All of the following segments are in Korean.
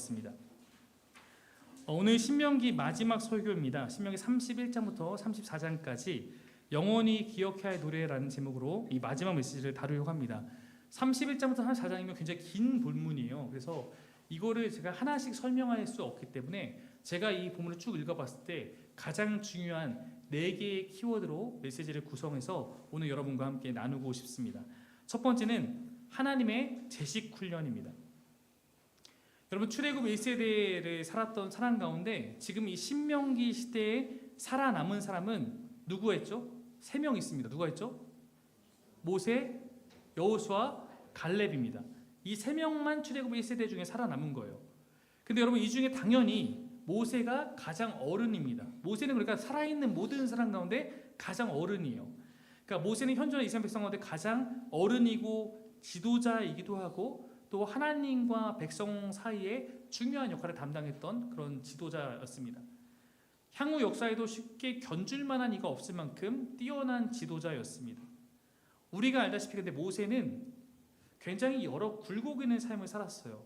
왔습니다. 오늘 신명기 마지막 설교입니다. 신명기 31장부터 34장까지 영원히 기억해야 할 노래라는 제목으로 이 마지막 메시지를 다루려고 합니다. 31장부터 34장이면 굉장히 긴 본문이에요. 그래서 이거를 제가 하나씩 설명할 수 없기 때문에 제가 이 본문을 쭉 읽어봤을 때 가장 중요한 4개의 키워드로 메시지를 구성해서 오늘 여러분과 함께 나누고 싶습니다. 첫 번째는 하나님의 재식 훈련입니다. 여러분, 출애굽 1세대를 살았던 사람 가운데 지금 이 신명기 시대에 살아남은 사람은 누구였죠? 3명 있습니다. 누가 있죠? 모세, 여호수아, 갈렙입니다. 이 3명만 출애굽 1세대 중에 살아남은 거예요. 근데 여러분, 이 중에 당연히 모세가 가장 어른입니다. 모세는 그러니까 살아있는 모든 사람 가운데 가장 어른이에요. 그러니까 모세는 현존의 이스라엘 백성 가운데 가장 어른이고 지도자이기도 하고 또 하나님과 백성 사이에 중요한 역할을 담당했던 그런 지도자였습니다. 향후 역사에도 쉽게 견줄 만한 이가 없을 만큼 뛰어난 지도자였습니다. 우리가 알다시피 근데 모세는 굉장히 여러 굴곡 있는 삶을 살았어요.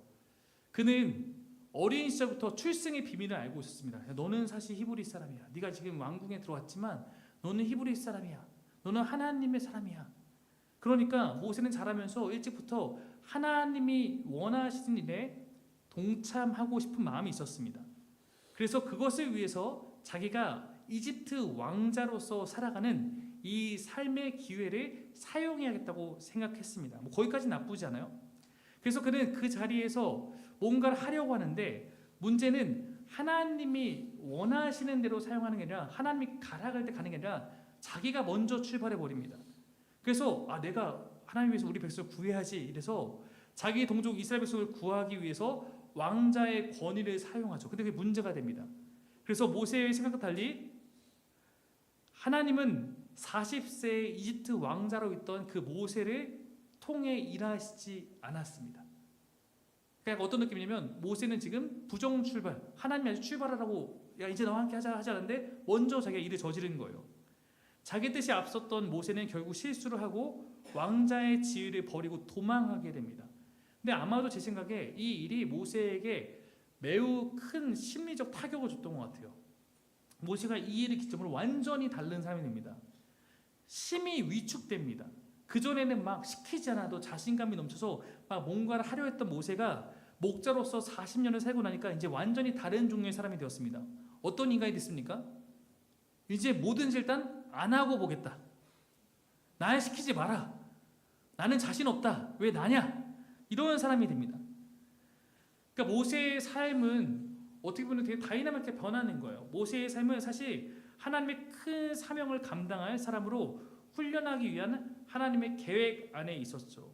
그는 어린 시절부터 출생의 비밀을 알고 있었습니다. 너는 사실 히브리 사람이야. 네가 지금 왕궁에 들어왔지만 너는 히브리 사람이야. 너는 하나님의 사람이야. 그러니까 모세는 자라면서 일찍부터 하나님이 원하시는 일에 동참하고 싶은 마음이 있었습니다. 그래서 그것을 위해서 자기가 이집트 왕자로서 살아가는 이 삶의 기회를 사용해야겠다고 생각했습니다. 거기까지 나쁘지 않아요? 그래서 그는 그 자리에서 뭔가를 하려고 하는데 문제는 하나님이 원하시는 대로 사용하는 게 아니라 하나님이 가라갈 때 가는 게 아니라 자기가 먼저 출발해 버립니다. 그래서 내가 하나님 위해서 우리 백성을 구해야지 이래서 자기 동족 이스라엘 백성을 구하기 위해서 왕자의 권위를 사용하죠. 근데 그게 문제가 됩니다. 그래서 모세의 생각과 달리 하나님은 40세 이집트 왕자로 있던 그 모세를 통해 일하시지 않았습니다. 그러니까 어떤 느낌이냐면 모세는 지금 부정 출발, 하나님이 아주 출발하라고 야 이제 너와 함께 하자는데 먼저 자기가 일을 저지른 거예요. 자기 뜻이 앞섰던 모세는 결국 실수를 하고 왕자의 지위를 버리고 도망하게 됩니다. 근데 아마도 제 생각에 이 일이 모세에게 매우 큰 심리적 타격을 줬던 것 같아요. 모세가 이 일을 기점으로 완전히 다른 사람이 됩니다. 심히 위축됩니다. 그전에는 막 시키지 않아도 자신감이 넘쳐서 막 뭔가를 하려 했던 모세가 목자로서 40년을 살고 나니까 이제 완전히 다른 종류의 사람이 되었습니다. 어떤 인간이 됐습니까? 이제 뭐든지 일단 안 하고 보겠다. 날 시키지 마라. 나는 자신 없다. 왜 나냐? 이런 사람이 됩니다. 그러니까 모세의 삶은 어떻게 보면 되게 다이나믹하게 변하는 거예요. 모세의 삶은 사실 하나님의 큰 사명을 감당할 사람으로 훈련하기 위한 하나님의 계획 안에 있었죠.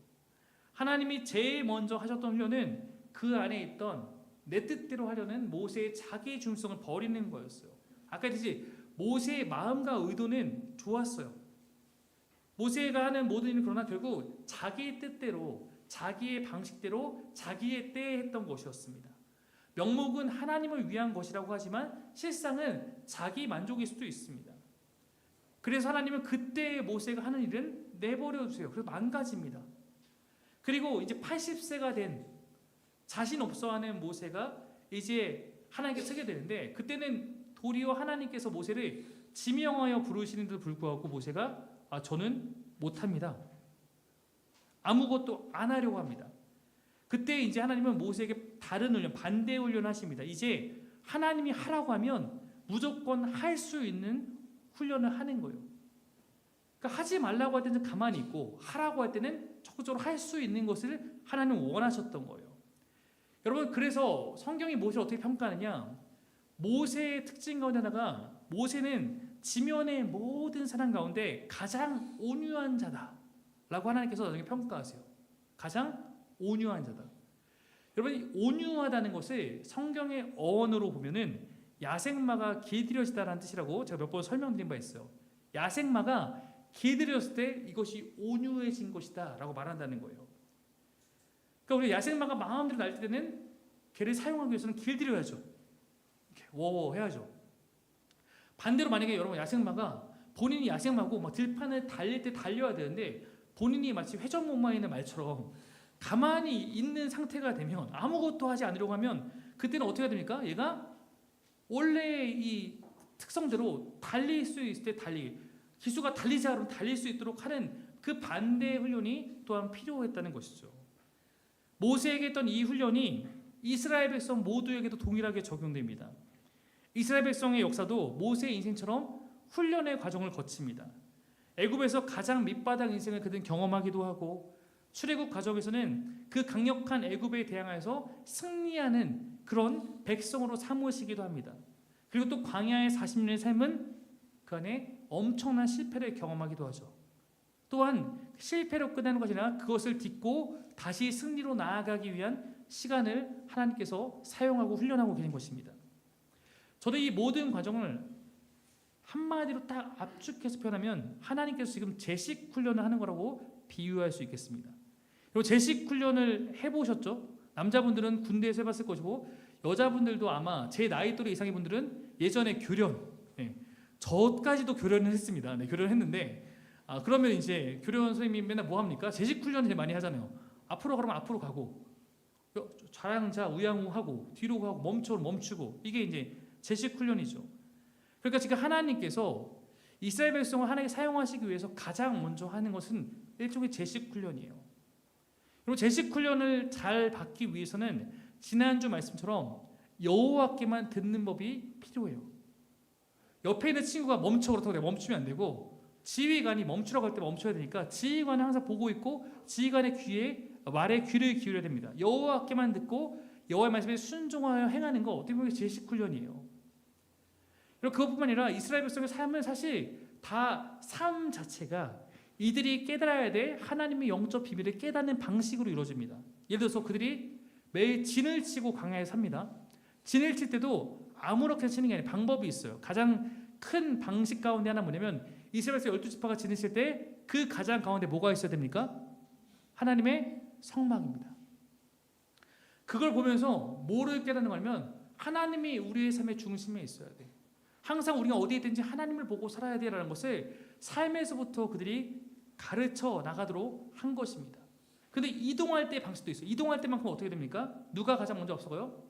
하나님이 제일 먼저 하셨던 훈련은 그 안에 있던 내 뜻대로 하려는 모세의 자기 중심성을 버리는 거였어요. 아까 했듯이 모세의 마음과 의도는 좋았어요. 모세가 하는 모든 일은 그러나 결국 자기의 뜻대로 자기의 방식대로 자기의 때에 했던 것이었습니다. 명목은 하나님을 위한 것이라고 하지만 실상은 자기 만족일 수도 있습니다. 그래서 하나님은 그때 모세가 하는 일은 내버려 두세요. 그래서 망가집니다. 그리고 이제 80세가 된 자신 없어하는 모세가 이제 하나님께 서게 되는데 그때는 도리어 하나님께서 모세를 지명하여 부르시는데도 불구하고 모세가 저는 못합니다. 아무것도 안 하려고 합니다. 그때 이제 하나님은 모세에게 다른 훈련, 반대 훈련을 하십니다. 이제 하나님이 하라고 하면 무조건 할 수 있는 훈련을 하는 거예요. 그러니까 하지 말라고 할 때는 가만히 있고 하라고 할 때는 적극적으로 할 수 있는 것을 하나님은 원하셨던 거예요. 여러분, 그래서 성경이 모세를 어떻게 평가하느냐? 모세의 특징 가운데 하나가 모세는 지면의 모든 사람 가운데 가장 온유한 자다라고 하나님께서 나중에 평가하세요. 가장 온유한 자다. 여러분, 온유하다는 것을 성경의 어원으로 보면은 야생마가 길들여지다라는 뜻이라고 제가 몇 번 설명드린 바 있어요. 야생마가 길들여졌을 때 이것이 온유해진 것이다 라고 말한다는 거예요. 그러니까 우리 야생마가 마음대로 날 때는 걔를 사용하기 위해서는 길들여야죠. 워워 해야죠. 반대로 만약에 여러분 야생마가 본인이 야생마고 막 들판을 달릴 때 달려야 되는데 본인이 마치 회전목마에 있는 말처럼 가만히 있는 상태가 되면 아무것도 하지 않으려고 하면 그때는 어떻게 해야 됩니까? 얘가 원래 이 특성대로 달릴 수 있을 때 기수가 달리지 않으면 달릴 수 있도록 하는 그 반대의 훈련이 또한 필요했다는 것이죠. 모세에게 했던 이 훈련이 이스라엘 백성 모두에게도 동일하게 적용됩니다. 이스라엘 백성의 역사도 모세의 인생처럼 훈련의 과정을 거칩니다. 애굽에서 가장 밑바닥 인생을 그들은 경험하기도 하고, 출애굽 과정에서는 그 강력한 애굽에 대항해서 승리하는 그런 백성으로 삼으시기도 합니다. 그리고 또 광야의 40년의 삶은 그 안에 엄청난 실패를 경험하기도 하죠. 또한 실패로 끝나는 것이 아니라 그것을 딛고 다시 승리로 나아가기 위한 시간을 하나님께서 사용하고 훈련하고 계신 것입니다. 저도 이 모든 과정을 한마디로 딱 압축해서 표현하면 하나님께서 지금 제식 훈련을 하는 거라고 비유할 수 있겠습니다. 그리고 제식 훈련을 해보셨죠? 남자분들은 군대에서 해봤을 것이고, 여자분들도 아마 제 나이 또래 이상의 분들은 예전에 교련, 저까지도 교련을 했습니다. 교련을 했는데, 그러면 이제 교련 선생님이 맨날 뭐 합니까? 제식 훈련을 많이 하잖아요. 앞으로 가면 앞으로 가고, 좌양자 우양우하고, 뒤로 가고, 멈추고, 이게 이제 제식 훈련이죠. 그러니까 지금 하나님께서 이스라엘 백성을 하나님께 사용하시기 위해서 가장 먼저 하는 것은 일종의 제식 훈련이에요. 그리고 제식 훈련을 잘 받기 위해서는 지난주 말씀처럼 여호와께만 듣는 법이 필요해요. 옆에 있는 친구가 멈춰 그렇다고 내가 멈추면 안 되고, 지휘관이 멈추라고 할 때 멈춰야 되니까 지휘관은 항상 보고 있고 지휘관의 말에 귀를 기울여야 됩니다. 여호와께만 듣고 여호와의 말씀에 순종하여 행하는 거 어떻게 보면 제식 훈련이에요. 그리고 그것뿐만 아니라 이스라엘 백성의 삶은 사실 다 삶 자체가 이들이 깨달아야 될 하나님의 영적 비밀을 깨닫는 방식으로 이루어집니다. 예를 들어서 그들이 매일 진을 치고 광야에 삽니다. 진을 칠 때도 아무렇게나 치는 게 아니라 방법이 있어요. 가장 큰 방식 가운데 하나 뭐냐면, 이스라엘에서 12지파가 진을 칠 때 그 가장 가운데 뭐가 있어야 됩니까? 하나님의 성막입니다. 그걸 보면서 뭐를 깨닫는 거냐면 하나님이 우리의 삶의 중심에 있어야 돼. 항상 우리가 어디에 있든지 하나님을 보고 살아야 돼라는 것을 삶에서부터 그들이 가르쳐 나가도록 한 것입니다. 근데 이동할 때 방식도 있어요. 이동할 때만큼 어떻게 됩니까? 누가 가장 먼저 앞서가요?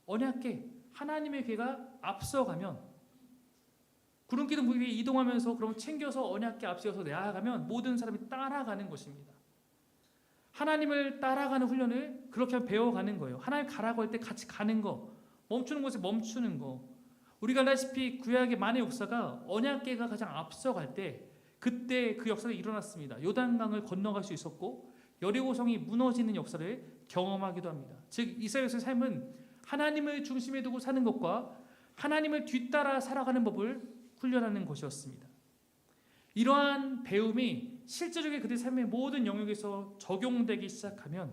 언약궤, 하나님의 궤가 앞서가면, 구름기둥 위에 이동하면서 그럼 챙겨서 언약궤 앞서서 나아가면 모든 사람이 따라가는 것입니다. 하나님을 따라가는 훈련을 그렇게 배워가는 거예요. 하나님 가라고 할 때 같이 가는 거, 멈추는 곳에 멈추는 거. 우리가 알다시피 구약의 만의 역사가 언약궤가 가장 앞서갈 때 그때 그 역사가 일어났습니다. 요단강을 건너갈 수 있었고 여리고성이 무너지는 역사를 경험하기도 합니다. 즉 이스라엘의 삶은 하나님을 중심에 두고 사는 것과 하나님을 뒤따라 살아가는 법을 훈련하는 것이었습니다. 이러한 배움이 실제적인 그들의 삶의 모든 영역에서 적용되기 시작하면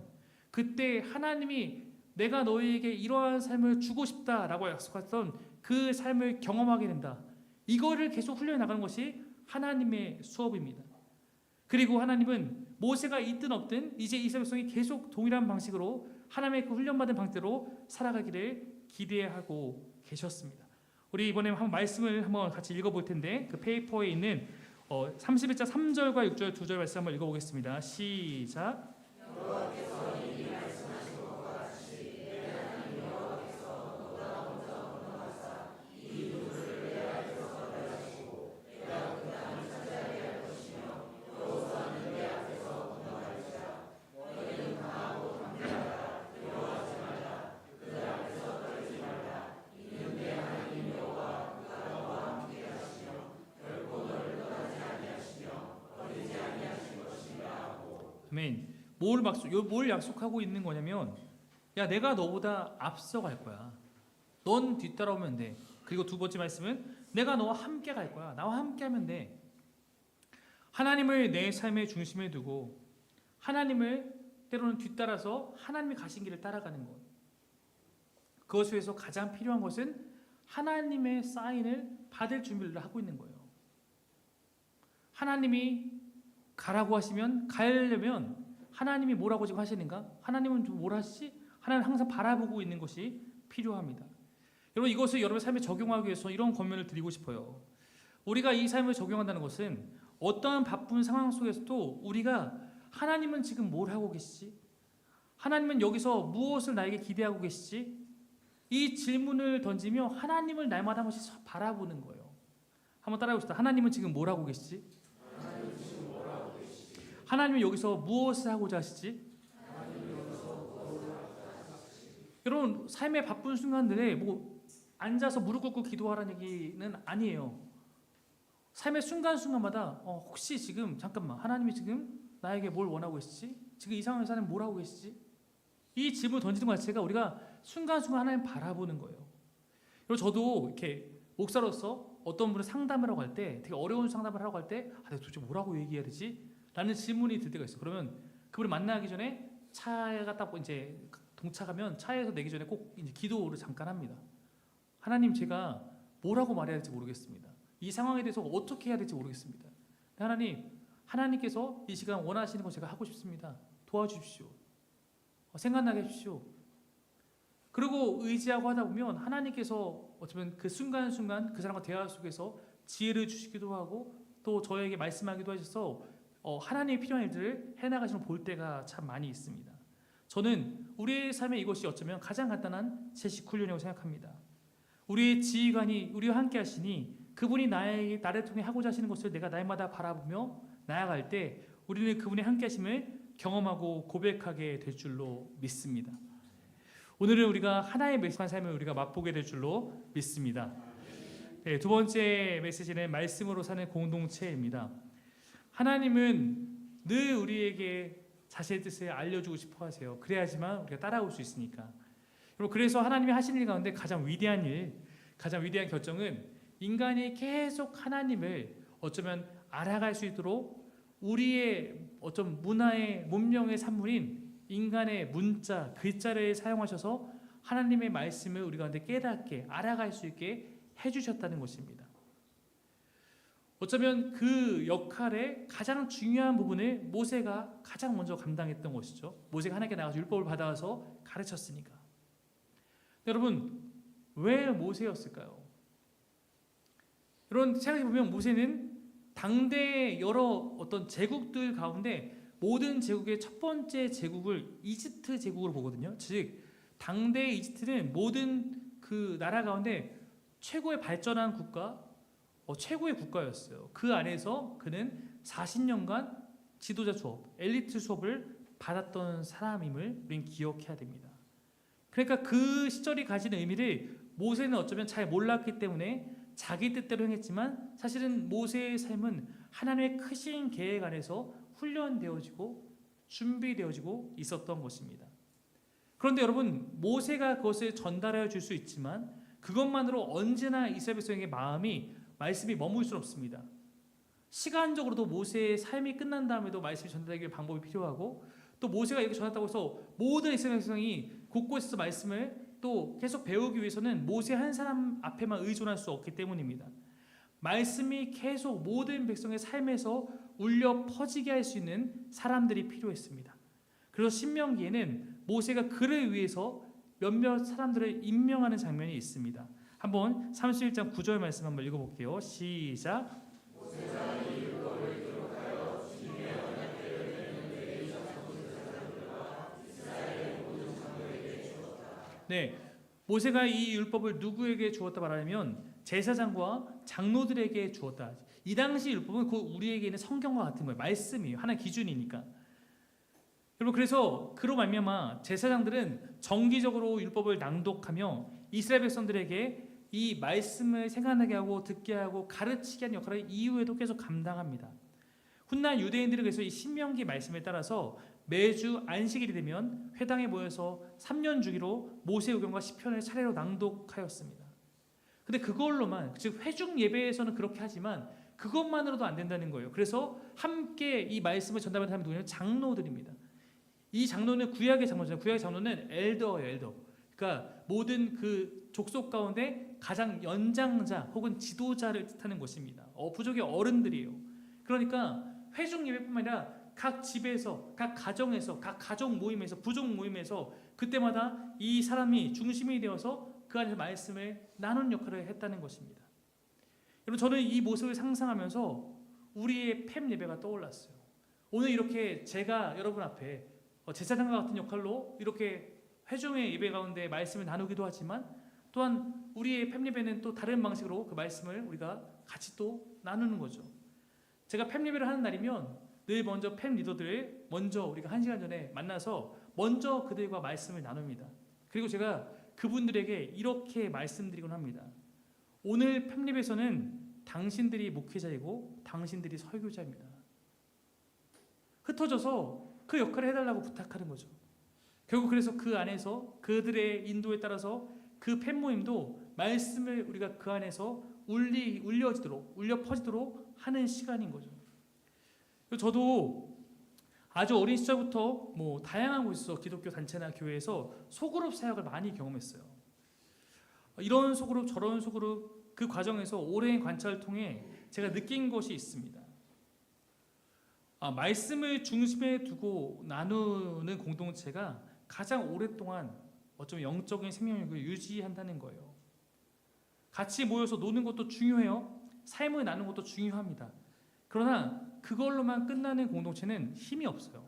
그때 하나님이 내가 너희에게 이러한 삶을 주고 싶다라고 약속했던 그 삶을 경험하게 된다. 이거를 계속 훈련해 나가는 것이 하나님의 수업입니다. 그리고 하나님은 모세가 있든 없든 이제 이스라엘 백성이 계속 동일한 방식으로 하나님의 그 훈련받은 방식대로 살아가기를 기대하고 계셨습니다. 우리 이번에 한번 말씀을 한번 같이 읽어볼 텐데 그 페이퍼에 있는 31장 3절과 6절 2절 말씀 한번 읽어보겠습니다. 시작. 아멘. 뭘 약속하고 있는 거냐면, 야 내가 너보다 앞서갈 거야. 넌 뒤따라오면 돼. 그리고 두 번째 말씀은 내가 너와 함께 갈 거야. 나와 함께 하면 돼. 하나님을 내 삶의 중심에 두고 하나님을 때로는 뒤따라서 하나님이 가신 길을 따라가는 것. 그것 위해서 가장 필요한 것은 하나님의 사인을 받을 준비를 하고 있는 거예요. 하나님이 가라고 하시면 가려면 하나님이 뭐라고 지금 하시는가? 하나님은 좀 뭘 하시지? 하나님은 항상 바라보고 있는 것이 필요합니다. 여러분 이것을 여러분의 삶에 적용하기 위해서 이런 권면을 드리고 싶어요. 우리가 이 삶을 적용한다는 것은 어떠한 바쁜 상황 속에서도 우리가 하나님은 지금 뭘 하고 계시지? 하나님은 여기서 무엇을 나에게 기대하고 계시지? 이 질문을 던지며 하나님을 날마다 한 번씩 바라보는 거예요. 한번 따라해봅시다. 하나님은 지금 뭘 하고 계시지? 하나님은 여기서 무엇을 하고자 하시지? 여러분, 삶의 바쁜 순간들에 뭐 앉아서 무릎 꿇고 기도하라는 얘기는 아니에요. 삶의 순간순간마다 혹시 지금 잠깐만 하나님이 지금 나에게 뭘 원하고 계시지? 지금 이 상황에서 하나님 뭘 하고 계시지? 이 질문을 던지는 것 자체가 우리가 순간순간 하나님 바라보는 거예요. 그리고 저도 이렇게 목사로서 어떤 분을 상담을 하고 할 때, 되게 어려운 상담을 하고 할 때, 내가 도대체 뭐라고 얘기해야 되지? 라는 질문이 들 때가 있어요. 그러면 그분을 만나기 전에 차가 딱 이제 동차가면 차에서 내기 전에 꼭 이제 기도를 잠깐 합니다. 하나님, 제가 뭐라고 말해야 될지 모르겠습니다. 이 상황에 대해서 어떻게 해야 될지 모르겠습니다. 하나님, 하나님께서 이 시간 원하시는 거 제가 하고 싶습니다. 도와주십시오. 생각나게 해주십시오. 그리고 의지하고 하다 보면 하나님께서 어쩌면 그 순간순간 그 사람과 대화 속에서 지혜를 주시기도 하고 또 저에게 말씀하기도 하셔서 하나님의 필요한 일들을 해나가시는 볼 때가 참 많이 있습니다. 저는 우리의 삶에 이것이 어쩌면 가장 간단한 채식 훈련이라고 생각합니다. 우리의 지휘관이 우리와 함께 하시니 그분이 나를 통해 하고자 하시는 것을 내가 날마다 바라보며 나아갈 때 우리는 그분의 함께 하심을 경험하고 고백하게 될 줄로 믿습니다. 오늘은 우리가 하나의 메시지한 삶을 우리가 맛보게 될 줄로 믿습니다. 네, 두 번째 메시지는 말씀으로 사는 공동체입니다. 하나님은 늘 우리에게 자신의 뜻을 알려주고 싶어 하세요. 그래야지만 우리가 따라올 수 있으니까. 그래서 하나님이 하신 일 가운데 가장 위대한 일, 가장 위대한 결정은 인간이 계속 하나님을 어쩌면 알아갈 수 있도록 우리의 어떤 문화의 문명의 산물인 인간의 문자, 글자를 사용하셔서 하나님의 말씀을 우리 가운데 깨닫게 알아갈 수 있게 해주셨다는 것입니다. 어쩌면 그 역할의 가장 중요한 부분을 모세가 가장 먼저 감당했던 것이죠. 모세가 하나님께 나가서 율법을 받아서 가르쳤으니까. 여러분, 왜 모세였을까요? 여러분, 생각해보면 모세는 당대의 여러 어떤 제국들 가운데 모든 제국의 첫 번째 제국을 이집트 제국으로 보거든요. 즉 당대의 이집트는 모든 그 나라 가운데 최고의 발전한 국가, 최고의 국가였어요. 그 안에서 그는 40년간 지도자 수업, 엘리트 수업을 받았던 사람임을 우리는 기억해야 됩니다. 그러니까 그 시절이 가지는 의미를 모세는 어쩌면 잘 몰랐기 때문에 자기 뜻대로 행했지만 사실은 모세의 삶은 하나님의 크신 계획 안에서 훈련되어지고 준비되어지고 있었던 것입니다. 그런데 여러분, 모세가 그것을 전달해 줄 수 있지만 그것만으로 언제나 이스라엘 백성에게 말씀이 머물 수는 없습니다. 시간적으로도 모세의 삶이 끝난 다음에도 말씀이 전달되길 방법이 필요하고 또 모세가 이렇게 전했다고 해서 모든 이스라엘 백성이 곳곳에서 말씀을 또 계속 배우기 위해서는 모세 한 사람 앞에만 의존할 수 없기 때문입니다. 말씀이 계속 모든 백성의 삶에서 울려 퍼지게 할 수 있는 사람들이 필요했습니다. 그래서 신명기에는 모세가 그를 위해서 몇몇 사람들을 임명하는 장면이 있습니다. 한번 31장 9절 말씀 한번 읽어볼게요. 시작. 네, 모세가 이 율법을 누구에게 주었다 말하면 제사장과 장로들에게 주었다. 이 당시 율법은 곧 우리에게는 성경과 같은 거예요. 말씀이에요. 하나의 기준이니까. 여러분, 그래서 그로 말미암아 제사장들은 정기적으로 율법을 낭독하며 이스라엘 백성들에게 이 말씀을 생각나게 하고 듣게 하고 가르치게 하는 역할을 이후에도 계속 감당합니다. 훗날 유대인들은 그래서 이 신명기 말씀에 따라서 매주 안식일이 되면 회당에 모여서 3년 주기로 모세오경과 시편을 차례로 낭독하였습니다. 근데 그걸로만, 즉 회중 예배에서는 그렇게 하지만 그것만으로도 안 된다는 거예요. 그래서 함께 이 말씀을 전달하는 사람이 누구냐면 장로들입니다. 이 장로는 구약의 장로잖아요. 구약의 장로는 엘더예요, 엘더. 그러니까 모든 그 족속 가운데 가장 연장자 혹은 지도자를 뜻하는 것입니다. 부족의 어른들이에요. 그러니까 회중 예배뿐만 아니라 각 집에서, 각 가정에서, 각 가족 모임에서, 부족 모임에서 그때마다 이 사람이 중심이 되어서 그 안에서 말씀을 나누는 역할을 했다는 것입니다. 여러분, 저는 이 모습을 상상하면서 우리의 팸 예배가 떠올랐어요. 오늘 이렇게 제가 여러분 앞에 제사장과 같은 역할로 이렇게 회중의 예배 가운데 말씀을 나누기도 하지만 또한 우리의 팸예배는 또 다른 방식으로 그 말씀을 우리가 같이 또 나누는 거죠. 제가 팸예배를 하는 날이면 늘 먼저 팸 리더들을 먼저 우리가 1시간 전에 만나서 먼저 그들과 말씀을 나눕니다. 그리고 제가 그분들에게 이렇게 말씀드리곤 합니다. 오늘 팸예배에서는 당신들이 목회자이고 당신들이 설교자입니다. 흩어져서 그 역할을 해달라고 부탁하는 거죠. 결국 그래서 그 안에서 그들의 인도에 따라서 그 팬 모임도 말씀을 우리가 그 안에서 울려 퍼지도록 하는 시간인 거죠. 저도 아주 어린 시절부터 다양한 곳에서 기독교 단체나 교회에서 소그룹 사역을 많이 경험했어요. 이런 소그룹 저런 소그룹 그 과정에서 오랜 관찰을 통해 제가 느낀 것이 있습니다. 말씀을 중심에 두고 나누는 공동체가 가장 오랫동안 어쩌면 영적인 생명력을 유지한다는 거예요. 같이 모여서 노는 것도 중요해요. 삶을 나누는 것도 중요합니다. 그러나 그걸로만 끝나는 공동체는 힘이 없어요.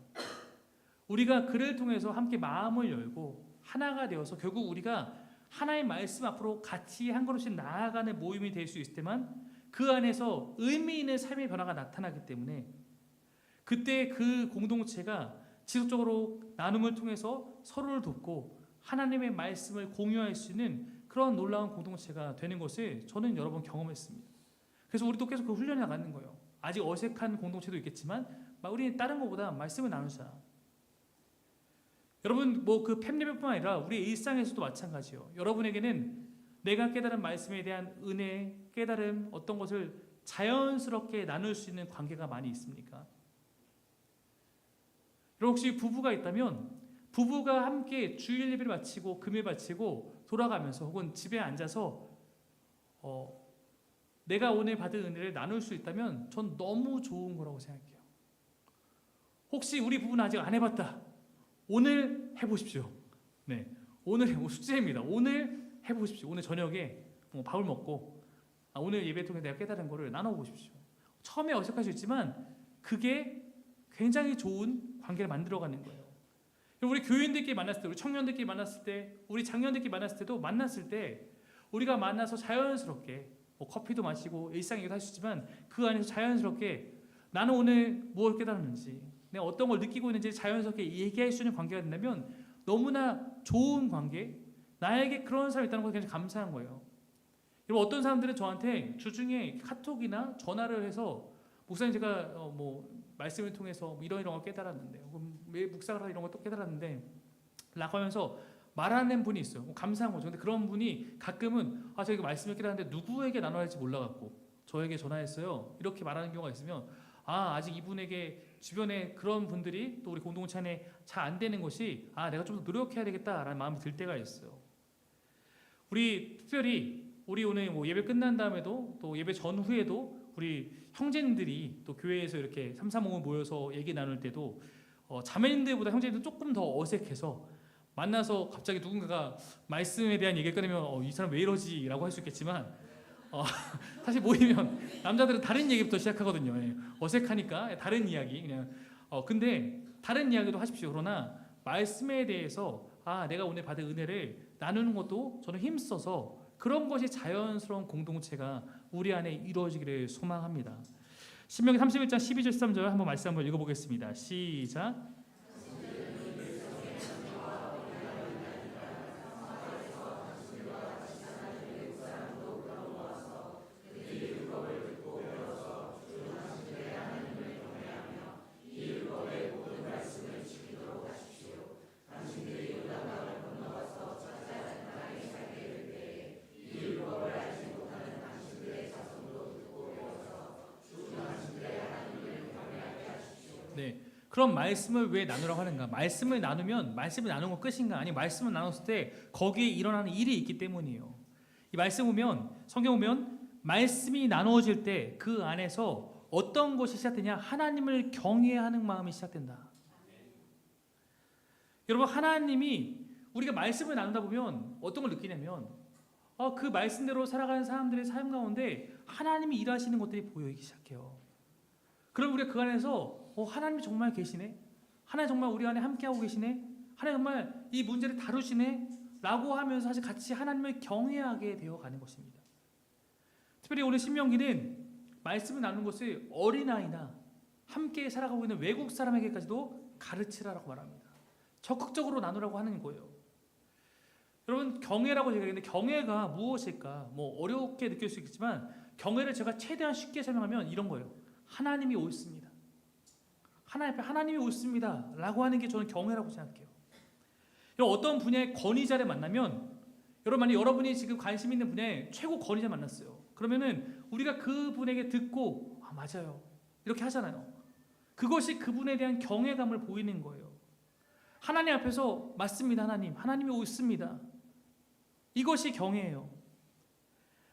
우리가 그를 통해서 함께 마음을 열고 하나가 되어서 결국 우리가 하나의 말씀 앞으로 같이 한 걸음씩 나아가는 모임이 될 수 있을 때만 그 안에서 의미 있는 삶의 변화가 나타나기 때문에 그때 그 공동체가 지속적으로 나눔을 통해서 서로를 돕고 하나님의 말씀을 공유할 수 있는 그런 놀라운 공동체가 되는 것을 저는 여러 번 경험했습니다. 그래서 우리도 계속 그 훈련해 나가는 거예요. 아직 어색한 공동체도 있겠지만 우리는 다른 것보다 말씀을 나누자. 여러분 그 팸예배뿐만 아니라 우리 일상에서도 마찬가지예요. 여러분에게는 내가 깨달은 말씀에 대한 은혜, 깨달음 어떤 것을 자연스럽게 나눌 수 있는 관계가 많이 있습니까? 여러분 혹시 부부가 있다면 부부가 함께 주일 예배를 마치고 금요일 마치고 돌아가면서 혹은 집에 앉아서 내가 오늘 받은 은혜를 나눌 수 있다면 전 너무 좋은 거라고 생각해요. 혹시 우리 부부는 아직 안 해봤다. 오늘 해보십시오. 네, 오늘 숙제입니다. 오늘 해보십시오. 오늘 저녁에 밥을 먹고 오늘 예배 통해 내가 깨달은 거를 나눠보십시오. 처음에 어색할 수 있지만 그게 굉장히 좋은 관계를 만들어가는 거예요. 우리 교인들끼리 만났을 때, 우리 청년들끼리 만났을 때, 우리 장년들끼리 만났을 때도 만났을 때 우리가 만나서 자연스럽게 커피도 마시고 일상 얘기도 할 수 있지만 그 안에서 자연스럽게 나는 오늘 무엇을 깨달았는지 내가 어떤 걸 느끼고 있는지 자연스럽게 얘기할 수 있는 관계가 된다면 너무나 좋은 관계, 나에게 그런 사람이 있다는 것이 굉장히 감사한 거예요. 여러분 어떤 사람들은 저한테 주중에 카톡이나 전화를 해서 목사님 제가 말씀을 통해서 이런 걸 깨달았는데 왜 묵상을 하다 이런 걸 또 깨달았는데 라고 하면서 말하는 분이 있어요. 감사한 거죠. 근데 그런 분이 가끔은 저희가 말씀을 깨달았는데 누구에게 나눠야 할지 몰라갖고 저에게 전화했어요. 이렇게 말하는 경우가 있으면 아직 이분에게 주변에 그런 분들이 또 우리 공동체 안에 잘 안 되는 것이 내가 좀 더 노력해야 되겠다라는 마음이 들 때가 있어요. 우리 특별히 우리 오늘 예배 끝난 다음에도 또 예배 전후에도 우리 형제님들이 또 교회에서 이렇게 335 모여서 얘기 나눌 때도 자매님들보다 형제님들 조금 더 어색해서 만나서 갑자기 누군가가 말씀에 대한 얘기를 꺼내면 이 사람 왜 이러지? 라고 할 수 있겠지만 사실 모이면 남자들은 다른 얘기부터 시작하거든요. 어색하니까 다른 이야기 그냥 근데 다른 이야기도 하십시오. 그러나 말씀에 대해서 내가 오늘 받은 은혜를 나누는 것도 저는 힘써서 그런 것이 자연스러운 공동체가 우리 안에 이루어지기를 소망합니다. 신명기 31장 12절 13절 한번 말씀 한번 읽어보겠습니다. 시작. 그럼 말씀을 왜 나누라고 하는가? 말씀을 나누면 말씀을 나누는 건 끝인가? 아니 말씀을 나눴을 때 거기에 일어나는 일이 있기 때문이에요. 이 말씀 보면 성경 보면 말씀이 나누어질 때 그 안에서 어떤 것이 시작되냐? 하나님을 경외하는 마음이 시작된다. 여러분 하나님이 우리가 말씀을 나누다 보면 어떤 걸 느끼냐면 그 말씀대로 살아가는 사람들의 삶 가운데 하나님이 일하시는 것들이 보이기 시작해요. 그럼 우리가 그 안에서 하나님이 정말 계시네. 하나님 정말 우리 안에 함께하고 계시네. 하나님 정말 이 문제를 다루시네. 라고 하면서 사실 같이 하나님을 경외하게 되어가는 것입니다. 특별히 오늘 신명기는 말씀을 나누는 것을 어린아이나 함께 살아가고 있는 외국 사람에게까지도 가르치라라고 말합니다. 적극적으로 나누라고 하는 거예요. 여러분, 경외라고 제가 얘기했는데 경외가 무엇일까? 뭐 어렵게 느낄 수 있겠지만 경외를 제가 최대한 쉽게 설명하면 이런 거예요. 하나님이 옳습니다. 하나님 앞에 하나님이 옳습니다 라고 하는 게 저는 경외라고 생각해요. 어떤 분야의 권위자를 만나면 만약 여러분이 지금 관심 있는 분야에 최고 권위자 만났어요. 그러면은 우리가 그분에게 듣고 맞아요 이렇게 하잖아요. 그것이 그분에 대한 경외감을 보이는 거예요. 하나님 앞에서 맞습니다. 하나님이 옳습니다. 이것이 경외예요.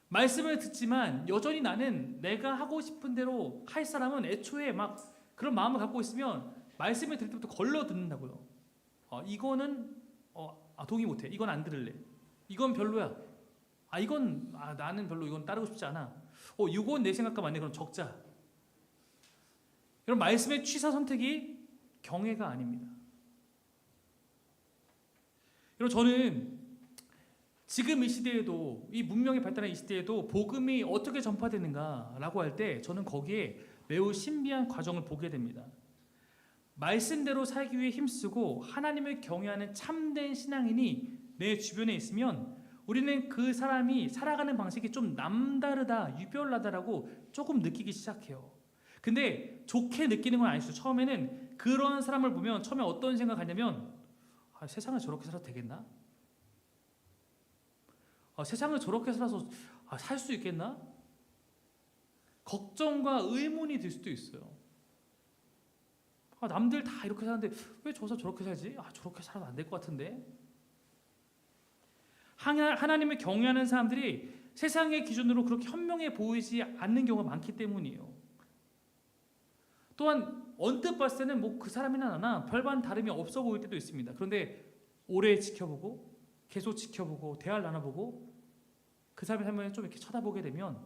말씀을 듣지만 여전히 나는 내가 하고 싶은 대로 할 사람은 애초에 막 그런 마음을 갖고 있으면 말씀을 들을 때부터 걸러 듣는다고요. 이거는 동의 못해. 이건 안 들을래. 이건 별로야. 이건 나는 별로 이건 따르고 싶지 않아. 이건 내 생각과 맞네. 그럼 적자. 이런 말씀의 취사 선택이 경외가 아닙니다. 여러분, 저는 지금 이 시대에도, 이 문명이 발달한 이 시대에도 복음이 어떻게 전파되는가라고 할 때 저는 거기에 매우 신비한 과정을 보게 됩니다. 말씀대로 살기 위해 힘쓰고 하나님을 경외하는 참된 신앙인이 내 주변에 있으면 우리는 그 사람이 살아가는 방식이 좀 남다르다, 유별나다라고 조금 느끼기 시작해요. 근데 좋게 느끼는 건 아니죠. 처음에는 그런 사람을 보면 처음에 어떤 생각하냐면 세상을 저렇게 살아도 되겠나? 세상을 저렇게 살아서 살 수 있겠나? 걱정과 의문이 들 수도 있어요. 남들 다 이렇게 사는데 왜 저 사람 저렇게 살지? 저렇게 살아도 안 될 것 같은데. 하나님을 경외하는 사람들이 세상의 기준으로 그렇게 현명해 보이지 않는 경우가 많기 때문이에요. 또한 언뜻 봤을 때는 뭐 그 사람이나 나나 별반 다름이 없어 보일 때도 있습니다. 그런데 오래 지켜보고 계속 지켜보고 대화를 나눠보고 그 사람의 삶을 좀 이렇게 쳐다보게 되면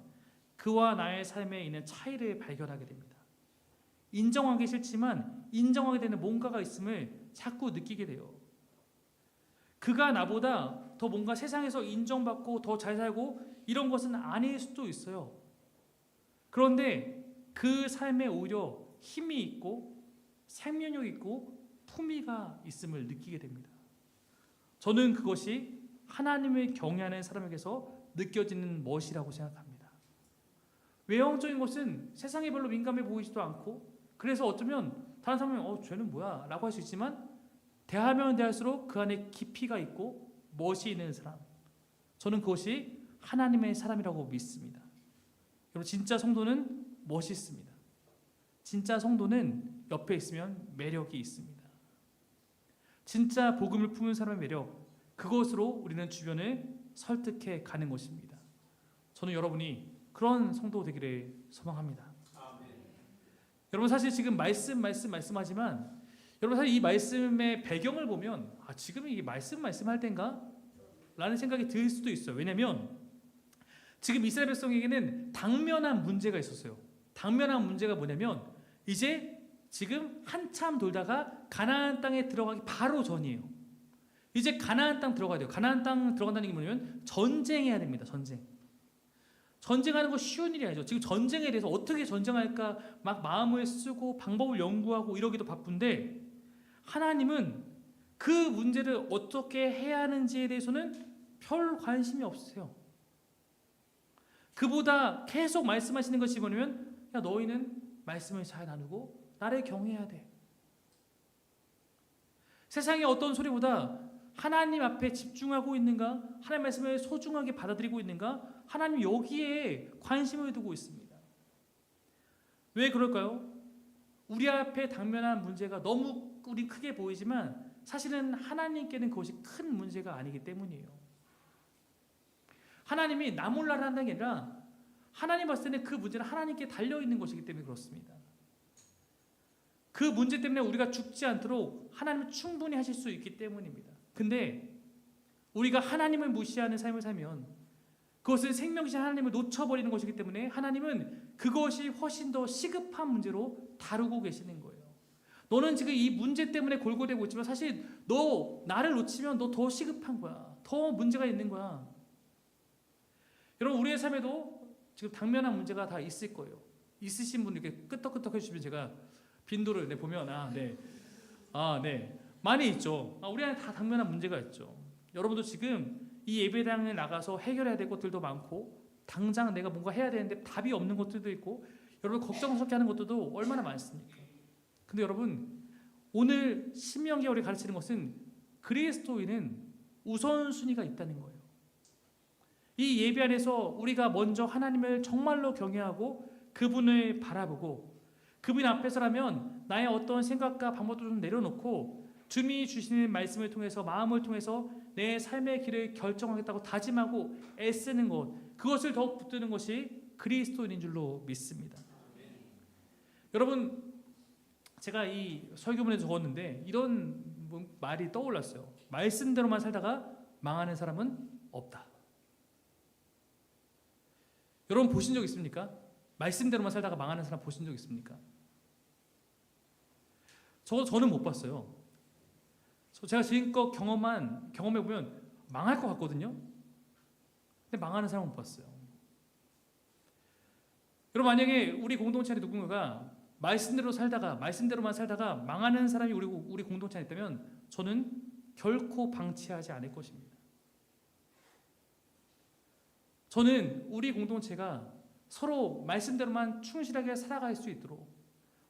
그와 나의 삶에 있는 차이를 발견하게 됩니다. 인정하기 싫지만 인정하게 되는 뭔가가 있음을 자꾸 느끼게 돼요. 그가 나보다 더 뭔가 세상에서 인정받고 더 잘 살고 이런 것은 아닐 수도 있어요. 그런데 그 삶에 오히려 힘이 있고 생명력이 있고 품위가 있음을 느끼게 됩니다. 저는 그것이 하나님을 경외하는 사람에게서 느껴지는 멋이라고 생각합니다. 외형적인 것은 세상에 별로 민감해 보이지도 않고 그래서 어쩌면 다른 사람은 쟤는 뭐야 라고 할 수 있지만 대하면 대할수록 그 안에 깊이가 있고 멋이 있는 사람, 저는 그것이 하나님의 사람이라고 믿습니다. 여러분, 진짜 성도는 멋있습니다. 진짜 성도는 옆에 있으면 매력이 있습니다. 진짜 복음을 품은 사람의 매력, 그것으로 우리는 주변을 설득해 가는 것입니다. 저는 여러분이 그런 성도 되기를 소망합니다. 아멘. 여러분, 사실 지금 말씀하지만 여러분, 사실 이 말씀의 배경을 보면 지금 이게 말씀할 때인가? 라는 생각이 들 수도 있어요. 왜냐하면 지금 이스라엘 백성에게는 당면한 문제가 있었어요. 당면한 문제가 뭐냐면 이제 지금 한참 돌다가 가나안 땅에 들어가기 바로 전이에요. 이제 가나안 땅 들어가야 돼요. 가나안 땅 들어간다는 게 뭐냐면 전쟁해야 됩니다. 전쟁하는 거 쉬운 일이 아니죠. 지금 전쟁에 대해서 어떻게 전쟁할까 막 마음을 쓰고 방법을 연구하고 이러기도 바쁜데 하나님은 그 문제를 어떻게 해야 하는지에 대해서는 별 관심이 없으세요. 그보다 계속 말씀하시는 것이 뭐냐면 너희는 말씀을 잘 나누고 나를 경외해야 돼. 세상의 어떤 소리보다 하나님 앞에 집중하고 있는가? 하나님 말씀을 소중하게 받아들이고 있는가? 하나님 여기에 관심을 두고 있습니다. 왜 그럴까요? 우리 앞에 당면한 문제가 너무 우리 크게 보이지만 사실은 하나님께는 그것이 큰 문제가 아니기 때문이에요. 하나님이 나 몰라라 한다는 게 아니라 하나님 봤을 때는 그 문제는 하나님께 달려있는 것이기 때문에 그렇습니다. 그 문제 때문에 우리가 죽지 않도록 하나님은 충분히 하실 수 있기 때문입니다. 근데 우리가 하나님을 무시하는 삶을 살면 그것은 생명이신 하나님을 놓쳐버리는 것이기 때문에 하나님은 그것이 훨씬 더 시급한 문제로 다루고 계시는 거예요. 너는 지금 이 문제 때문에 골골대고 있지만 사실 너 나를 놓치면 너 더 시급한 거야. 더 문제가 있는 거야. 여러분 우리의 삶에도 지금 당면한 문제가 다 있을 거예요. 있으신 분 이렇게 끄떡끄떡 해주시면 제가 빈도를 보면 네 많이 있죠. 우리 안에 다 당면한 문제가 있죠. 여러분도 지금 이 예배당에 나가서 해결해야 될 것들도 많고 당장 내가 뭔가 해야 되는데 답이 없는 것들도 있고 여러분 걱정스럽게 하는 것들도 얼마나 많습니까? 근데 여러분 오늘 신명기가 우리 가르치는 것은 그리스도인은 우선순위가 있다는 거예요. 이 예배 안에서 우리가 먼저 하나님을 정말로 경외하고 그분을 바라보고 그분 앞에서라면 나의 어떤 생각과 방법도 좀 내려놓고 주님이 주시는 말씀을 통해서 마음을 통해서 내 삶의 길을 결정하겠다고 다짐하고 애쓰는 것, 그것을 더욱 붙드는 것이 그리스도인인 줄로 믿습니다. 여러분 제가 이 설교문에 적었는데 이런 말이 떠올랐어요. 말씀대로만 살다가 망하는 사람은 없다. 여러분 보신 적 있습니까? 말씀대로만 살다가 망하는 사람 보신 적 있습니까? 저는 못 봤어요. 제가 지금껏 경험해보면 망할 것 같거든요. 근데 망하는 사람은 못 봤어요. 여러분 만약에 우리 공동체 안에 누군가가 말씀대로만 살다가 망하는 사람이 우리 공동체 안에 있다면 저는 결코 방치하지 않을 것입니다. 저는 우리 공동체가 서로 말씀대로만 충실하게 살아갈 수 있도록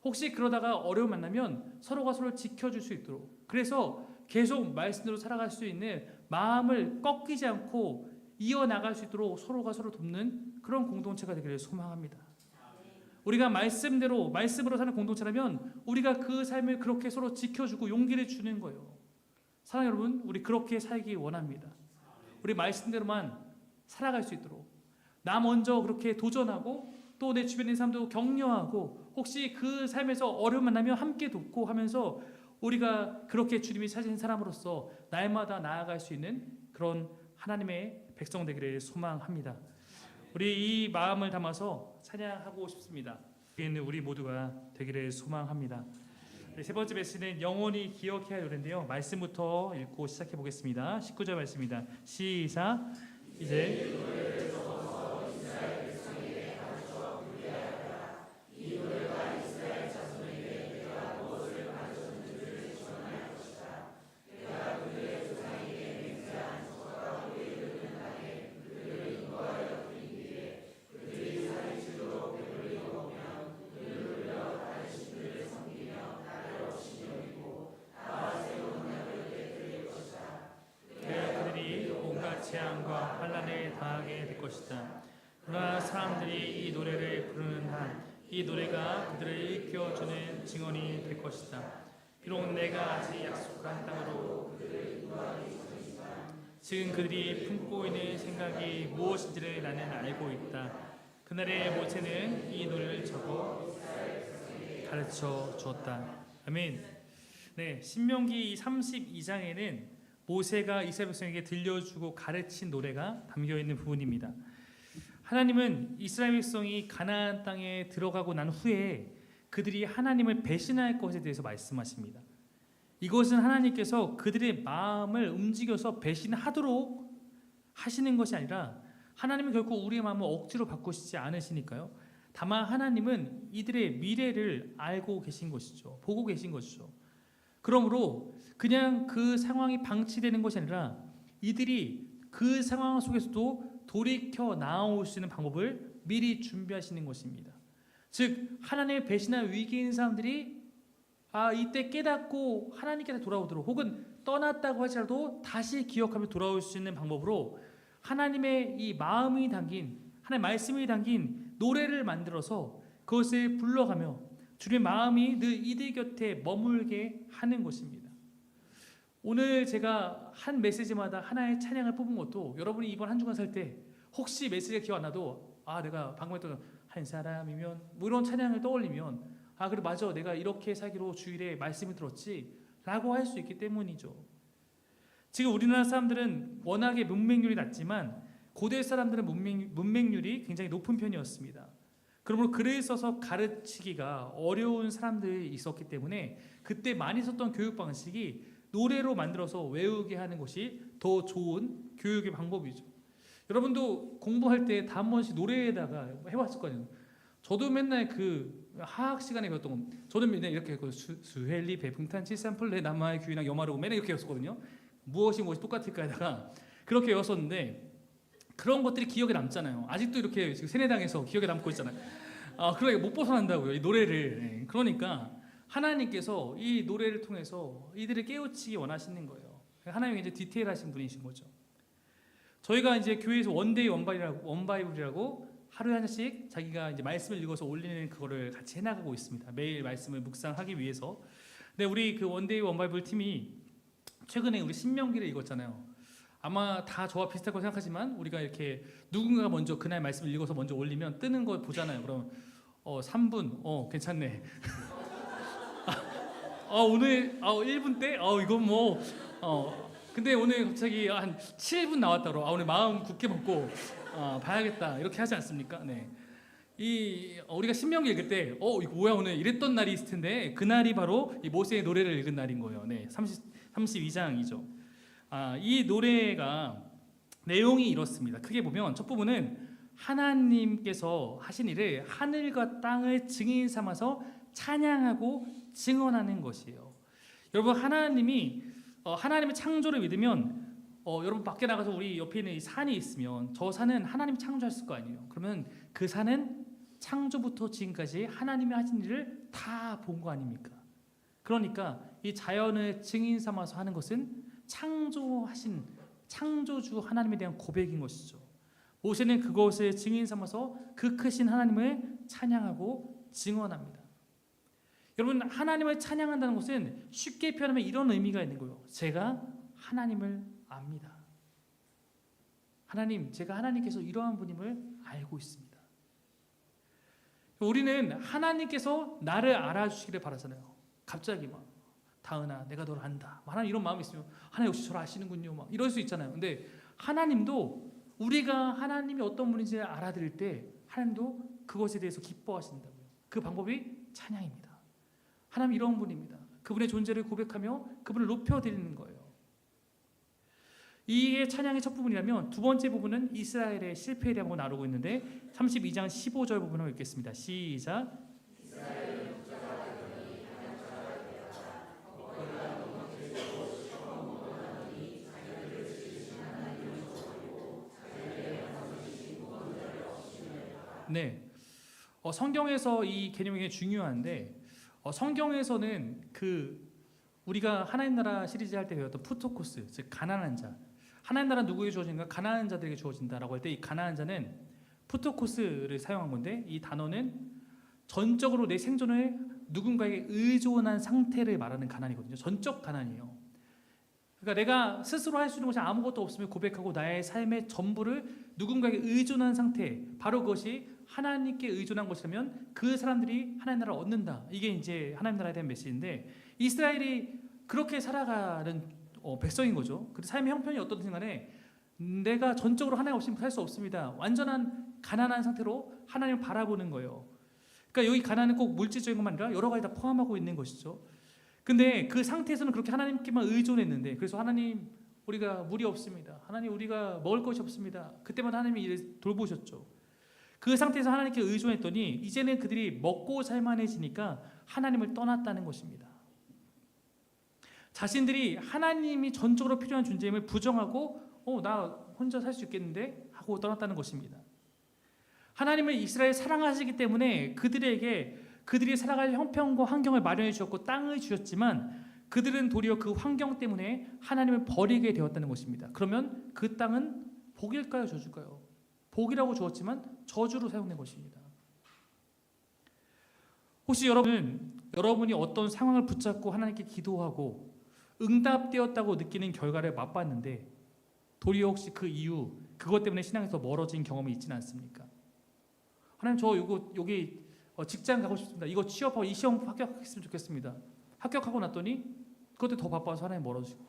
혹시 그러다가 어려움 만나면 서로가 서로를 지켜줄 수 있도록 그래서 계속 말씀대로 살아갈 수 있는 마음을 꺾이지 않고 이어나갈 수 있도록 서로가 서로 돕는 그런 공동체가 되기를 소망합니다. 우리가 말씀으로 사는 공동체라면 우리가 그 삶을 그렇게 서로 지켜주고 용기를 주는 거예요. 사랑하는 여러분, 우리 그렇게 살기 원합니다. 우리 말씀대로만 살아갈 수 있도록 나 먼저 그렇게 도전하고 또 내 주변의 사람도 격려하고 혹시 그 삶에서 어려움 만나면 함께 돕고 하면서 우리가 그렇게 주님이 찾으신 사람으로서 날마다 나아갈 수 있는 그런 하나님의 백성 되기를 소망합니다. 우리 이 마음을 담아서 찬양하고 싶습니다. 우리 모두가 되기를 소망합니다. 세 번째 메시지는 영원히 기억해야 할 노래인데요. 말씀부터 읽고 시작해 보겠습니다. 19절 말씀입니다. 시작. 이제 재앙과 환난에 당하게 될 것이다. 그러나 사람들이 이 노래를 부르는 한 이 노래가 그들을 일깨워주는 증언이 될 것이다. 비록 내가 아직 약속한 땅으로 지금 그들이 품고 있는 생각이 무엇인지를 나는 알고 있다. 그날의 모세는 이 노래를 적어 가르쳐 주었다. 아멘. 네, 신명기 32장에는 모세가 이스라엘 백성에게 들려주고 가르친 노래가 담겨 있는 부분입니다. 하나님은 이스라엘 백성이 가나안 땅에 들어가고 난 후에 그들이 하나님을 배신할 것에 대해서 말씀하십니다. 이것은 하나님께서 그들의 마음을 움직여서 배신하도록 하시는 것이 아니라 하나님은 결코 우리의 마음을 억지로 바꾸시지 않으시니까요. 다만 하나님은 이들의 미래를 알고 계신 것이죠. 보고 계신 것이죠. 그러므로 그냥 그 상황이 방치되는 것이 아니라 이들이 그 상황 속에서도 돌이켜 나올 수 있는 방법을 미리 준비하시는 것입니다. 즉 하나님의 배신한 위기인 사람들이 이때 깨닫고 하나님께서 돌아오도록 혹은 떠났다고 하더라도 다시 기억하며 돌아올 수 있는 방법으로 하나님의 이 마음이 담긴 하나님의 말씀이 담긴 노래를 만들어서 그것을 불러가며 주님의 마음이 늘 이들 곁에 머물게 하는 것입니다. 오늘 제가 한 메시지마다 하나의 찬양을 뽑은 것도 여러분이 이번 한 주간 살 때 혹시 메시지가 기억 안 나도 내가 방금 했던 한 사람이면 뭐 이런 찬양을 떠올리면 그래 맞아 내가 이렇게 살기로 주일에 말씀을 들었지 라고 할 수 있기 때문이죠. 지금 우리나라 사람들은 워낙에 문맹률이 낮지만 고대 사람들은 문맹률이 굉장히 높은 편이었습니다. 그러므로 글을 써서 가르치기가 어려운 사람들이 있었기 때문에 그때 많이 썼던 교육 방식이 노래로 만들어서 외우게 하는 것이 더 좋은 교육의 방법이죠. 여러분도 공부할 때 다 한 번씩 노래에다가 해봤을 거예요. 저도 맨날 그 하학 시간에 배웠던 거, 저는 맨날 이렇게 했거든요. 수헬리 배풍탄 칠산플레 남마의 규이랑 염화르고 맨날 이렇게 외웠었거든요. 무엇이 똑같을까에다가 그렇게 외웠었는데 그런 것들이 기억에 남잖아요. 아직도 이렇게 지금 세뇌당해서 기억에 남고 있잖아요. 그러니까 못 벗어난다고요, 이 노래를. 네. 그러니까 하나님께서 이 노래를 통해서 이들을 깨우치기 원하시는 거예요. 하나님이 이제 디테일하신 분이신 거죠. 저희가 이제 교회에서 원데이 원바이블이라고 하루에 하나씩 자기가 이제 말씀을 읽어서 올리는 그거를 같이 해나가고 있습니다. 매일 말씀을 묵상하기 위해서. 근데 우리 그 원데이 원바이블 팀이 최근에 우리 신명기를 읽었잖아요. 아마 다 저와 비슷할 거 생각하지만 우리가 이렇게 누군가가 먼저 그날 말씀을 읽어서 먼저 올리면 뜨는 걸 보잖아요. 그럼 3분 괜찮네. 오늘 1분 때 이건 뭐 근데 오늘 갑자기 한 7분 나왔다고 오늘 마음 굳게 먹고 봐야겠다 이렇게 하지 않습니까? 네. 우리가 신명기 읽을 때 이거 뭐야 오늘 이랬던 날이 있을 텐데 그날이 바로 이 모세의 노래를 읽은 날인 거예요. 네. 32장이죠. 이 노래가 내용이 이렇습니다. 크게 보면 첫 부분은 하나님께서 하신 일을 하늘과 땅을 증인 삼아서 찬양하고 증언하는 것이에요. 여러분 하나님의 창조를 믿으면 여러분 밖에 나가서 우리 옆에 있는 이 산이 있으면 저 산은 하나님이 창조했을 거 아니에요. 그러면 그 산은 창조부터 지금까지 하나님이 하신 일을 다 본 거 아닙니까? 그러니까 이 자연을 증인 삼아서 하는 것은 창조하신 창조주 하나님에 대한 고백인 것이죠. 모세는 그것을 증인 삼아서 그 크신 하나님을 찬양하고 증언합니다. 여러분 하나님을 찬양한다는 것은 쉽게 표현하면 이런 의미가 있는 거예요. 제가 하나님을 압니다. 하나님, 제가 하나님께서 이러한 분임을 알고 있습니다. 우리는 하나님께서 나를 알아주시기를 바라잖아요. 갑자기 막 다은아 내가 너를 안다. 하나님 이런 마음이 있으면 하나님 역시 저를 아시는군요. 막 이럴 수 있잖아요. 근데 하나님도 우리가 하나님이 어떤 분인지 알아들을 때 하나님도 그것에 대해서 기뻐하신다고요. 그 방법이 찬양입니다. 하나님 이런 분입니다. 그분의 존재를 고백하며 그분을 높여드리는 거예요. 이게 찬양의 첫 부분이라면 두 번째 부분은 이스라엘의 실패에 대한 거 나누고 있는데 32장 15절 부분을 읽겠습니다. 시작. 네, 성경에서 이 개념이 굉장히 중요한데 성경에서는 우리가 하나님 나라 시리즈 할 때 배웠던 푸토코스, 즉 가난한 자. 하나님 나라 누구에게 주어진가? 가난한 자들에게 주어진다라고 할 때 이 가난한 자는 푸토코스를 사용한 건데 이 단어는 전적으로 내 생존을 누군가에게 의존한 상태를 말하는 가난이거든요. 전적 가난이에요. 그러니까 내가 스스로 할 수 있는 것이 아무것도 없으며 고백하고 나의 삶의 전부를 누군가에게 의존한 상태, 바로 그것이 하나님께 의존한 것이라면 그 사람들이 하나님 나라를 얻는다. 이게 이제 하나님 나라에 대한 메시지인데 이스라엘이 그렇게 살아가는 백성인 거죠. 그 삶의 형편이 어떻든 간에 내가 전적으로 하나님 없이 살 수 없습니다. 완전한 가난한 상태로 하나님을 바라보는 거예요. 그러니까 여기 가난은 꼭 물질적인 것만 아니라 여러 가지 다 포함하고 있는 것이죠. 근데 그 상태에서는 그렇게 하나님께만 의존했는데 그래서 하나님 우리가 물이 없습니다. 하나님 우리가 먹을 것이 없습니다. 그때마다 하나님이 이를 돌보셨죠. 그 상태에서 하나님께 의존했더니 이제는 그들이 먹고 살만해지니까 하나님을 떠났다는 것입니다. 자신들이 하나님이 전적으로 필요한 존재임을 부정하고 나 혼자 살 수 있겠는데 하고 떠났다는 것입니다. 하나님은 이스라엘 사랑하시기 때문에 그들이 살아갈 형편과 환경을 마련해 주셨고 땅을 주셨지만 그들은 도리어 그 환경 때문에 하나님을 버리게 되었다는 것입니다. 그러면 그 땅은 복일까요, 저주일까요? 복이라고 주었지만 저주로 사용된 것입니다. 혹시 여러분이 어떤 상황을 붙잡고 하나님께 기도하고 응답되었다고 느끼는 결과를 맛봤는데 도리어 혹시 그 이유 그것 때문에 신앙에서 멀어진 경험이 있지는 않습니까? 하나님 저 여기 직장 가고 싶습니다. 이거 취업하고 이 시험 합격했으면 좋겠습니다. 합격하고 났더니 그것도 더 바빠서 하나님 멀어지고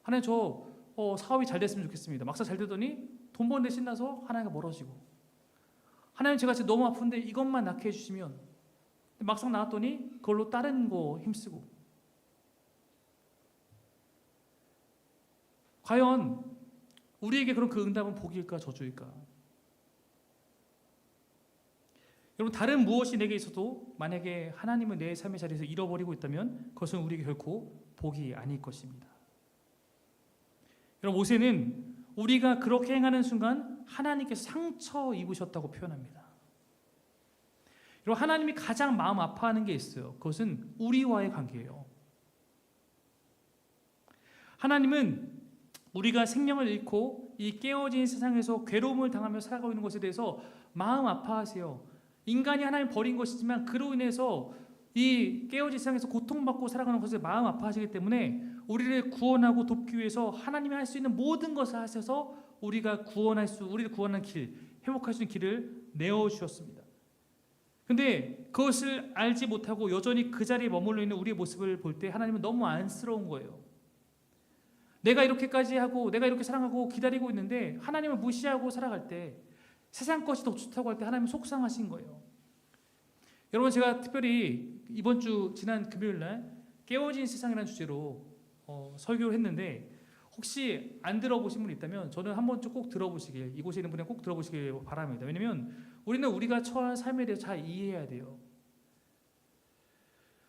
하나님 저 사업이 잘 됐으면 좋겠습니다. 막상 잘 되더니 돈 버는 데 신나서 하나님과 멀어지고 하나님 제가 지금 너무 아픈데 이것만 낫게 해주시면 막상 나왔더니 그걸로 다른 거 힘쓰고 과연 우리에게 그런 그 응답은 복일까 저주일까? 여러분, 다른 무엇이 내게 있어도 만약에 하나님을 내 삶의 자리에서 잃어버리고 있다면 그것은 우리에게 결코 복이 아닐 것입니다. 여러분, 모세는 우리가 그렇게 행하는 순간 하나님께서 상처 입으셨다고 표현합니다. 여러분, 하나님이 가장 마음 아파하는 게 있어요. 그것은 우리와의 관계예요. 하나님은 우리가 생명을 잃고 이 깨어진 세상에서 괴로움을 당하며 살아가고 있는 것에 대해서 마음 아파하세요. 인간이 하나님 버린 것이지만 그로 인해서 이 깨어진 세상에서 고통받고 살아가는 것에 마음 아파하시기 때문에 우리를 구원하고 돕기 위해서 하나님이 할 수 있는 모든 것을 하셔서 우리를 구원하는 길, 회복할 수 있는 길을 내어주셨습니다. 근데 그것을 알지 못하고 여전히 그 자리에 머물러 있는 우리의 모습을 볼 때 하나님은 너무 안쓰러운 거예요. 내가 이렇게까지 하고 내가 이렇게 사랑하고 기다리고 있는데 하나님을 무시하고 살아갈 때, 세상 것이 더 좋다고 할 때 하나님은 속상하신 거예요. 여러분, 제가 특별히 이번 주 지난 금요일 날 깨어진 세상이라는 주제로 설교를 했는데, 혹시 안 들어보신 분 있다면 저는 한 번쯤 꼭 들어보시길, 이곳에 있는 분이 꼭 들어보시길 바랍니다. 왜냐하면 우리는 우리가 처한 삶에 대해서 잘 이해해야 돼요.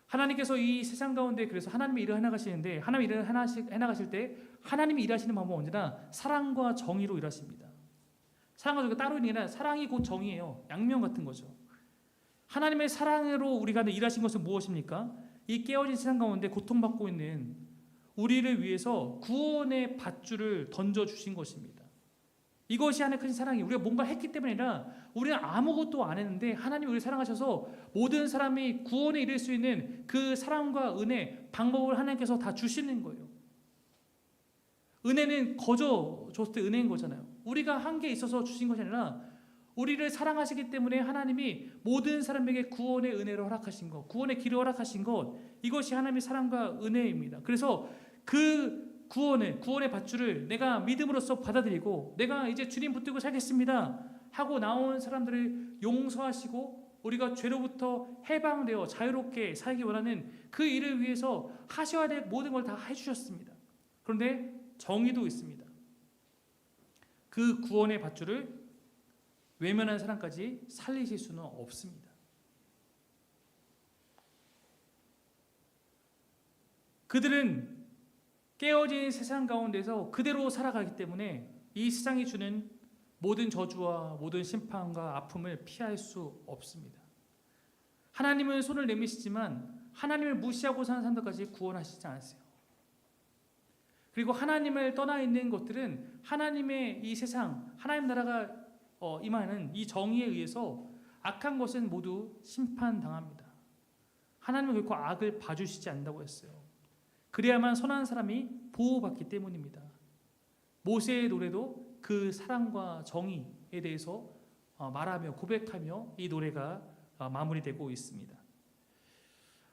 하나님께서 이 세상 가운데 그래서 하나님의 일을 해나가시는데, 하나님의 일을 해나가실 때 하나님이 일하시는 방법은 언제나 사랑과 정의로 일하십니다. 사랑과 정의가 따로 있는 게 아니라 사랑이 곧 정의예요. 양면 같은 거죠. 하나님의 사랑으로 우리가 일하신 것은 무엇입니까? 이 깨어진 세상 가운데 고통받고 있는 우리를 위해서 구원의 밧줄을 던져주신 것입니다. 이것이 하나님의 큰 사랑이에요. 우리가 뭔가 했기 때문이 아니라 우리는 아무것도 안 했는데 하나님이 우리를 사랑하셔서 모든 사람이 구원에 이를 수 있는 그 사랑과 은혜, 방법을 하나님께서 다 주시는 거예요. 은혜는 거저 줬을 때 은혜인 거잖아요. 우리가 한 게 있어서 주신 것이 아니라 우리를 사랑하시기 때문에 하나님이 모든 사람에게 구원의 은혜를 허락하신 것, 구원의 길을 허락하신 것, 이것이 하나님의 사랑과 은혜입니다. 그래서 그 구원의 밧줄을 내가 믿음으로써 받아들이고 내가 이제 주님 붙들고 살겠습니다 하고 나온 사람들을 용서하시고 우리가 죄로부터 해방되어 자유롭게 살기 원하는 그 일을 위해서 하셔야 될 모든 걸 다 해주셨습니다. 그런데 정의도 있습니다. 그 구원의 밧줄을 외면한 사람까지 살리실 수는 없습니다. 그들은 깨어진 세상 가운데서 그대로 살아가기 때문에 이 세상이 주는 모든 저주와 모든 심판과 아픔을 피할 수 없습니다. 하나님은 손을 내미시지만 하나님을 무시하고 사는 사람들까지 구원하시지 않으세요. 그리고 하나님을 떠나 있는 것들은 하나님의 이 세상, 하나님 나라가 임하는 이 정의에 의해서 악한 것은 모두 심판당합니다. 하나님은 결코 악을 봐주시지 않는다고 했어요. 그래야만 선한 사람이 보호받기 때문입니다. 모세의 노래도 그 사랑과 정의에 대해서 말하며 고백하며 이 노래가 마무리되고 있습니다.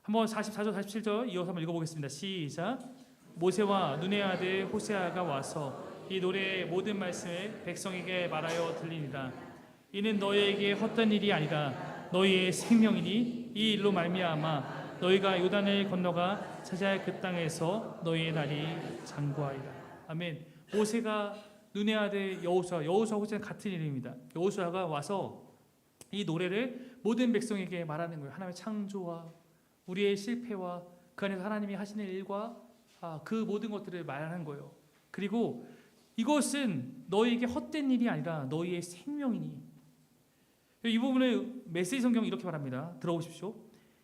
한번 44절 47절 이어서 한번 읽어보겠습니다. 시작. 모세와 눈의 아들 호세아가 와서 이 노래의 모든 말씀을 백성에게 말하여 들리니라. 이는 너희에게 헛된 일이 아니라 너희의 생명이니 이 일로 말미암아 너희가 요단을 건너가 차지할 그 땅에서 너희의 날이 장구하리라. 아멘. 모세가 눈의 아들 여호수아, 호세아는 같은 이름입니다. 여호수아가 와서 이 노래를 모든 백성에게 말하는 거예요. 하나님의 창조와 우리의 실패와 그 안에서 하나님이 하시는 일과 그 모든 것들을 말하는 거예요. 그리고 이것은 너희에게 헛된 일이 아니라 너희의 생명이니. 이 부분을 메시지 성경이 이렇게 말합니다. 들어보십시오.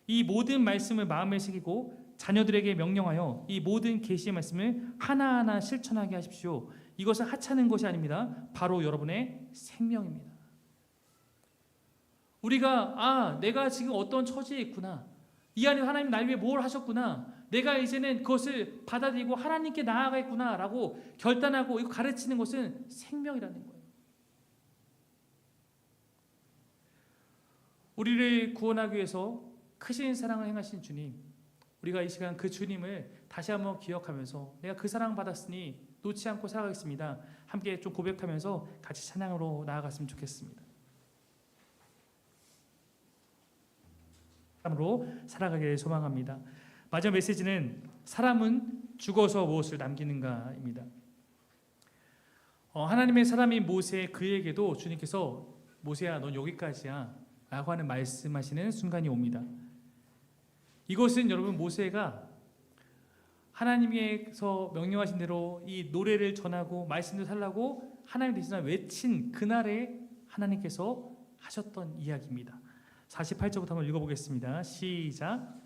이 모든 말씀을 마음에 새기고 자녀들에게 명령하여 이 모든 계시의 말씀을 하나하나 실천하게 하십시오. 이것은 하찮은 것이 아닙니다. 바로 여러분의 생명입니다. 우리가 내가 지금 어떤 처지에 있구나, 이 안에 하나님 날 위해 뭘 하셨구나, 내가 이제는 그것을 받아들이고 하나님께 나아가겠구나 라고 결단하고 이거 가르치는 것은 생명이라는 거예요. 우리를 구원하기 위해서 크신 사랑을 행하신 주님, 우리가 이 시간 그 주님을 다시 한번 기억하면서 내가 그 사랑 받았으니 놓지 않고 살아가겠습니다. 함께 좀 고백하면서 같이 찬양으로 나아갔으면 좋겠습니다. 사람으로 살아가기를 소망합니다. 마지막 메시지는 사람은 죽어서 무엇을 남기는가입니다. 하나님의 사람인 모세 그에게도 주님께서 모세야 넌 여기까지야 라고 하는 말씀하시는 순간이 옵니다. 이것은 여러분 모세가 하나님께서 명령하신 대로 이 노래를 전하고 말씀을 살라고 하나님 대신에 외친 그날에 하나님께서 하셨던 이야기입니다. 48절부터 한번 읽어보겠습니다. 시작.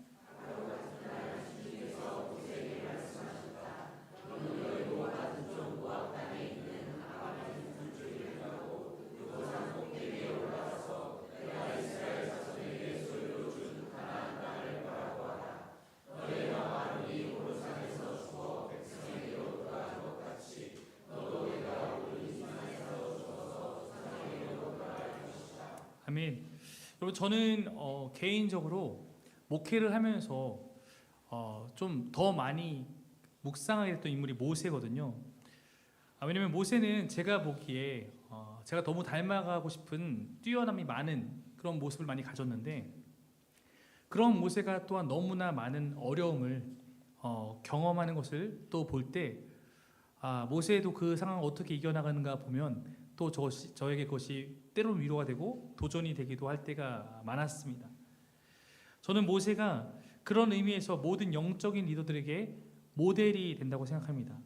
아멘. 여러분 저는 개인적으로 목회를 하면서 좀 더 많이 묵상하게 됐던 인물이 모세거든요. 왜냐면 모세는 제가 보기에 제가 너무 닮아가고 싶은 뛰어남이 많은 그런 모습을 많이 가졌는데 그런 모세가 또한 너무나 많은 어려움을 경험하는 것을 또 볼 때 모세도 그 상황을 어떻게 이겨나가는가 보면 또 저에게 그것이 때로는 위로가 되고 도전이 되기도 할 때가 많았습니다. 저는 모세가 그런 의미에서 모든 영적인 리더들에게 모델이 된다고 생각합니다.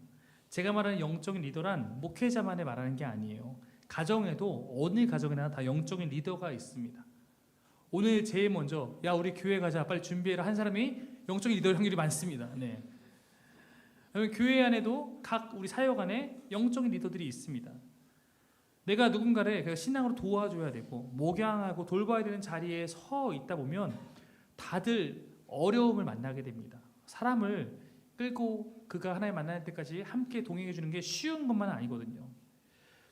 제가 말하는 영적인 리더란 목회자만을 말하는 게 아니에요. 가정에도 어느 가정에나 다 영적인 리더가 있습니다. 오늘 제일 먼저 야 우리 교회 가자 빨리 준비해라 한 사람이 영적인 리더일 확률이 많습니다. 네. 교회 안에도 각 우리 사역 안에 영적인 리더들이 있습니다. 내가 누군가를 신앙으로 도와줘야 되고 목양하고 돌봐야 되는 자리에 서 있다 보면 다들 어려움을 만나게 됩니다. 사람을 끌고 그가 하나님 만날 때까지 함께 동행해 주는 게 쉬운 것만은 아니거든요.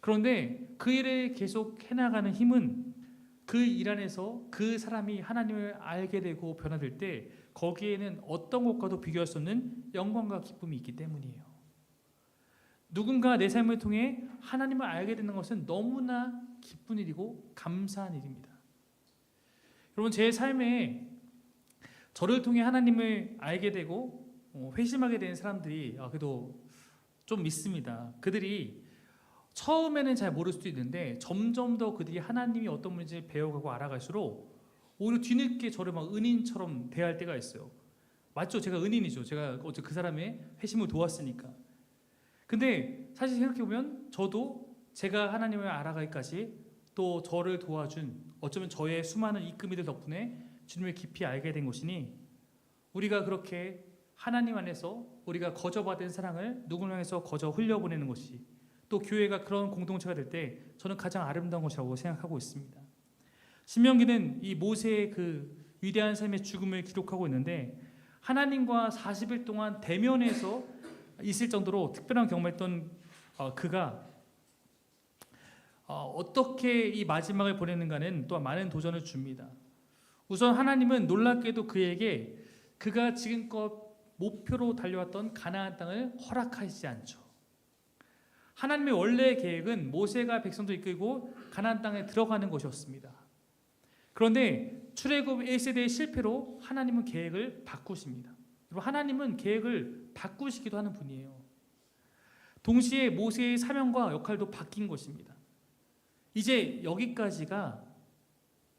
그런데 그 일을 계속 해나가는 힘은 그 일 안에서 그 사람이 하나님을 알게 되고 변화될 때 거기에는 어떤 것과도 비교할 수 없는 영광과 기쁨이 있기 때문이에요. 누군가 내 삶을 통해 하나님을 알게 되는 것은 너무나 기쁜 일이고 감사한 일입니다. 여러분 제 삶에 저를 통해 하나님을 알게 되고 회심하게 된 사람들이 그래도 좀 있습니다. 그들이 처음에는 잘 모를 수도 있는데 점점 더 그들이 하나님이 어떤 분인지 배워가고 알아갈수록 오히려 뒤늦게 저를 막 은인처럼 대할 때가 있어요. 맞죠? 제가 은인이죠. 제가 어제 그 사람의 회심을 도왔으니까. 근데 사실 생각해보면 저도 제가 하나님을 알아가기까지 또 저를 도와준 어쩌면 저의 수많은 이끄미들 덕분에 주님을 깊이 알게 된 것이니 우리가 그렇게 하나님 안에서 우리가 거저받은 사랑을 누구를 향해서 거저 흘려보내는 것이 또 교회가 그런 공동체가 될 때 저는 가장 아름다운 것이라고 생각하고 있습니다. 신명기는 이 모세의 그 위대한 삶의 죽음을 기록하고 있는데 하나님과 40일 동안 대면해서 있을 정도로 특별한 경험했던 그가 어떻게 이 마지막을 보내는가는 또한 많은 도전을 줍니다. 우선 하나님은 놀랍게도 그에게 그가 지금껏 목표로 달려왔던 가나안 땅을 허락하시지 않죠. 하나님의 원래의 계획은 모세가 백성도 이끌고 가나안 땅에 들어가는 것이었습니다. 그런데 출애굽 1세대의 실패로 하나님은 계획을 바꾸십니다. 하나님은 계획을 바꾸시기도 하는 분이에요. 동시에 모세의 사명과 역할도 바뀐 것입니다. 이제 여기까지가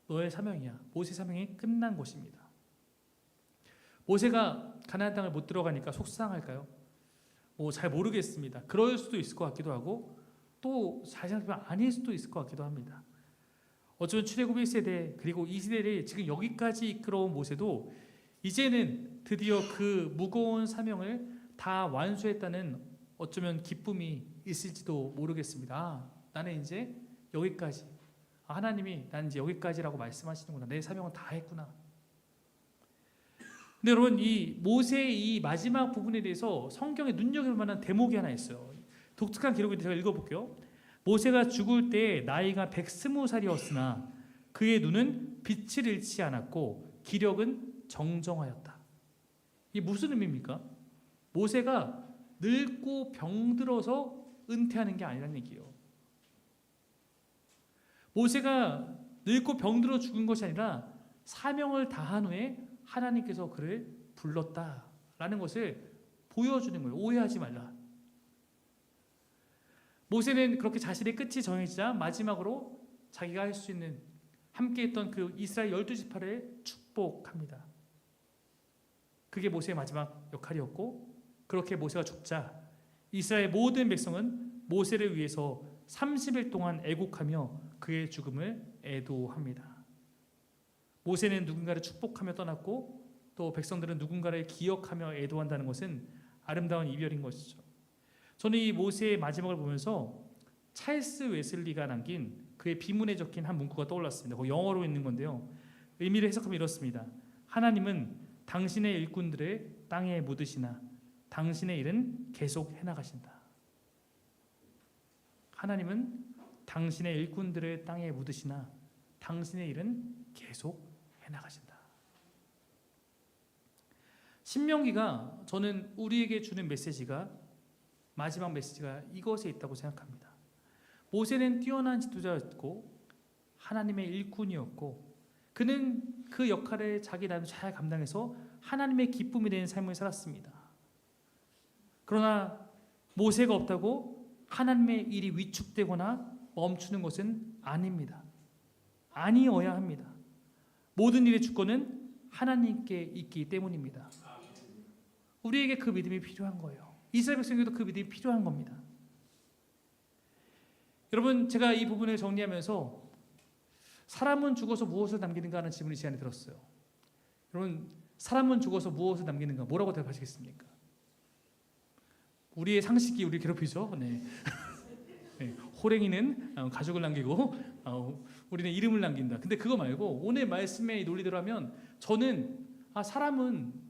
너의 사명이야. 모세 사명이 끝난 것입니다. 모세가 가나안 땅을 못 들어가니까 속상할까요? 잘 모르겠습니다. 그럴 수도 있을 것 같기도 하고 또 잘 생각해보면 아닐 수도 있을 것 같기도 합니다. 어쩌면 출애굽 1세대 그리고 2세대를 지금 여기까지 이끌어온 모세도 이제는 드디어 그 무거운 사명을 다 완수했다는 어쩌면 기쁨이 있을지도 모르겠습니다. 나는 이제 여기까지. 하나님이 난 이제 여기까지라고 말씀하시는구나. 내 사명은 다 했구나. 근데 여러분 이 모세의 이 마지막 부분에 대해서 성경에 눈여겨볼 만한 대목이 하나 있어요. 독특한 기록인데 제가 읽어볼게요. 모세가 죽을 때 나이가 120살이었으나 그의 눈은 빛을 잃지 않았고 기력은 정정하였다. 이게 무슨 의미입니까? 모세가 늙고 병들어서 은퇴하는 게 아니라는 얘기예요. 모세가 늙고 병들어 죽은 것이 아니라 사명을 다한 후에 하나님께서 그를 불렀다라는 것을 보여주는 거예요. 오해하지 말라. 모세는 그렇게 자신의 끝이 정해지자 마지막으로 자기가 할 수 있는 함께했던 그 이스라엘 12지파를 축복합니다. 그게 모세의 마지막 역할이었고, 그렇게 모세가 죽자 이스라엘 모든 백성은 모세를 위해서 30일 동안 애곡하며 그의 죽음을 애도합니다. 모세는 누군가를 축복하며 떠났고 또 백성들은 누군가를 기억하며 애도한다는 것은 아름다운 이별인 것이죠. 저는 이 모세의 마지막을 보면서 찰스 웨슬리가 남긴 그의 비문에 적힌 한 문구가 떠올랐습니다. 그 영어로 있는 건데요. 의미를 해석하면 이렇습니다. 하나님은 당신의 일꾼들을 땅에 묻으시나 당신의 일은 계속 해나가신다. 하나님은 당신의 일꾼들을 땅에 묻으시나 당신의 일은 계속 해나가신다. 신명기가 저는 우리에게 주는 메시지가 마지막 메시지가 이것에 있다고 생각합니다. 모세는 뛰어난 지도자였고 하나님의 일꾼이었고 그는 그 역할을 자기 나름대로 잘 감당해서 하나님의 기쁨이 되는 삶을 살았습니다. 그러나 모세가 없다고 하나님의 일이 위축되거나 멈추는 것은 아닙니다. 아니어야 합니다. 모든 일의 주권은 하나님께 있기 때문입니다. 우리에게 그 믿음이 필요한 거예요. 이스라엘 백성에게도 그 믿음이 필요한 겁니다. 여러분, 제가 이 부분을 정리하면서 사람은 죽어서 무엇을 남기는가 하는 질문이 제 안에 들었어요. 여러분, 사람은 죽어서 무엇을 남기는가? 뭐라고 대답하시겠습니까? 우리의 상식이 우리를 괴롭히죠. 네. 네. 호랭이는 가족을 남기고 우리는 이름을 남긴다. 근데 그거 말고 오늘 말씀의 논리대로 하면 저는 사람은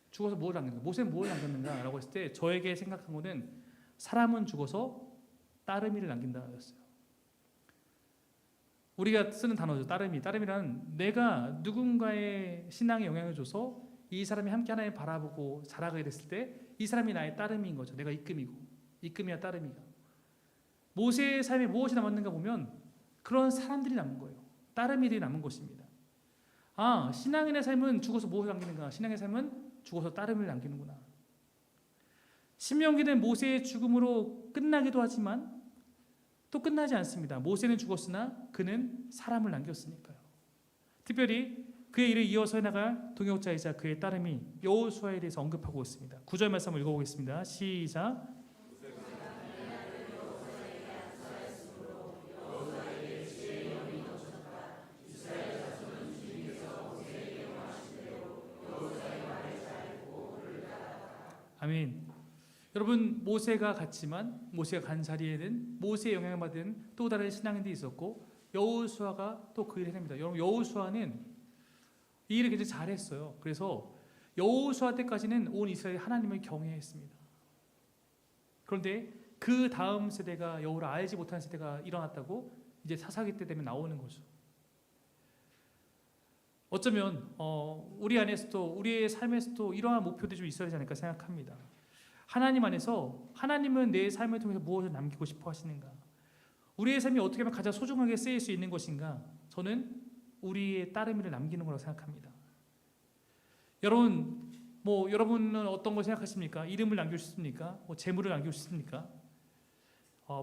죽어서 뭘 남겼는가? 모세는 뭘 남겼는가? 라고 했을 때 저에게 생각한 거는 사람은 죽어서 따르미를 남긴다였어요. 우리가 쓰는 단어죠. 따르미. 따르미란 내가 누군가의 신앙에 영향을 줘서 이 사람이 함께 하나님 바라보고 자라게 됐을 때 이 사람이 나의 따르미인 거죠. 내가 이끔이고 이끔이야 따르미가. 모세의 삶에 무엇이 남았는가 보면 그런 사람들이 남은 거예요. 따르미들이 남은 것입니다. 신앙인의 삶은 죽어서 무엇을 남기는가? 신앙의 삶은 죽어서 따르미를 남기는구나. 신명기는 모세의 죽음으로 끝나기도 하지만 또 끝나지 않습니다. 모세는 죽었으나 그는 사람을 남겼으니까요. 특별히 그의 일을 이어서 해나갈 동역자이자 그의 따름이 여호수아에 대해서 언급하고 있습니다. 9절 말씀을 읽어보겠습니다. 시작. 아멘. 여러분, 모세가 갔지만 모세가 간 자리에는 모세의 영향을 받은 또 다른 신앙인들이 있었고 여호수아가 또 그 일을 해냅니다. 여러분, 여호수아는 이 일을 굉장히 잘했어요. 그래서 여호수아 때까지는 온 이스라엘이 하나님을 경외했습니다. 그런데 그 다음 세대가 여호를 알지 못한 세대가 일어났다고 이제 사사기 때 되면 나오는 거죠. 어쩌면 우리 안에서도 우리의 삶에서도 이러한 목표들이 좀 있어야 되지 않을까 생각합니다. 하나님 안에서 하나님은 내 삶을 통해서 무엇을 남기고 싶어 하시는가? 우리의 삶이 어떻게 하면 가장 소중하게 쓰일 수 있는 것인가? 저는 우리의 따르미를 남기는 거라고 생각합니다. 여러분, 여러분은 어떤 걸 생각하십니까? 이름을 남기고 싶습니까? 재물을 남기고 싶습니까?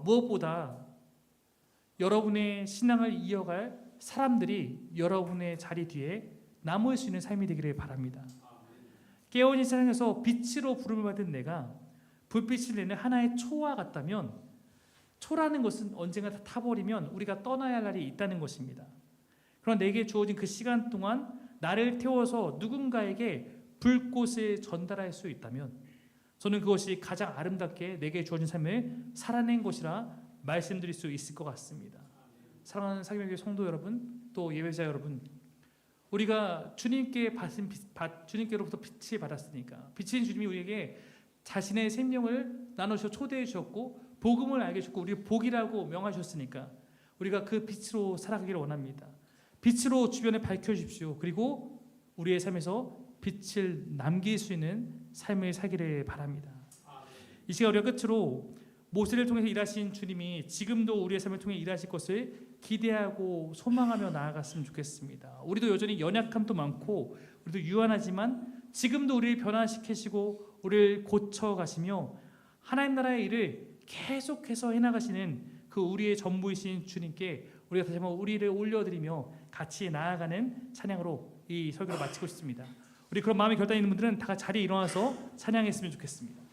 무엇보다 여러분의 신앙을 이어갈 사람들이 여러분의 자리 뒤에 남을 수 있는 삶이 되기를 바랍니다. 깨어있는 세상에서 빛으로 부름을 받은 내가 불빛을 내는 하나의 초와 같다면 초라는 것은 언젠가 다 타버리면 우리가 떠나야 할 날이 있다는 것입니다. 그러나 내게 주어진 그 시간 동안 나를 태워서 누군가에게 불꽃을 전달할 수 있다면 저는 그것이 가장 아름답게 내게 주어진 삶을 살아낸 것이라 말씀드릴 수 있을 것 같습니다. 사랑하는 사기명교회 성도 여러분, 또 예배자 여러분, 우리가 주님께로부터 빛을 받았으니까 빛인 주님이 우리에게 자신의 생명을 나누셔 초대해 주셨고 복음을 알게 해주셨고 우리를 복이라고 명하셨으니까 우리가 그 빛으로 살아가기를 원합니다. 빛으로 주변에 밝혀주십시오. 그리고 우리의 삶에서 빛을 남길 수 있는 삶을 살기를 바랍니다. 이 시간 우리가 끝으로 모세를 통해서 일하신 주님이 지금도 우리의 삶을 통해 일하실 것을 기대하고 소망하며 나아갔으면 좋겠습니다. 우리도 여전히 연약함도 많고 우리도 유한하지만 지금도 우리를 변화시키시고 우리를 고쳐가시며 하나님 나라의 일을 계속해서 해나가시는 그 우리의 전부이신 주님께 우리가 다시 한번 우리를 올려드리며 같이 나아가는 찬양으로 이 설교를 마치고 싶습니다. 우리 그런 마음의 결단이 있는 분들은 다 같이 자리에 일어나서 찬양했으면 좋겠습니다.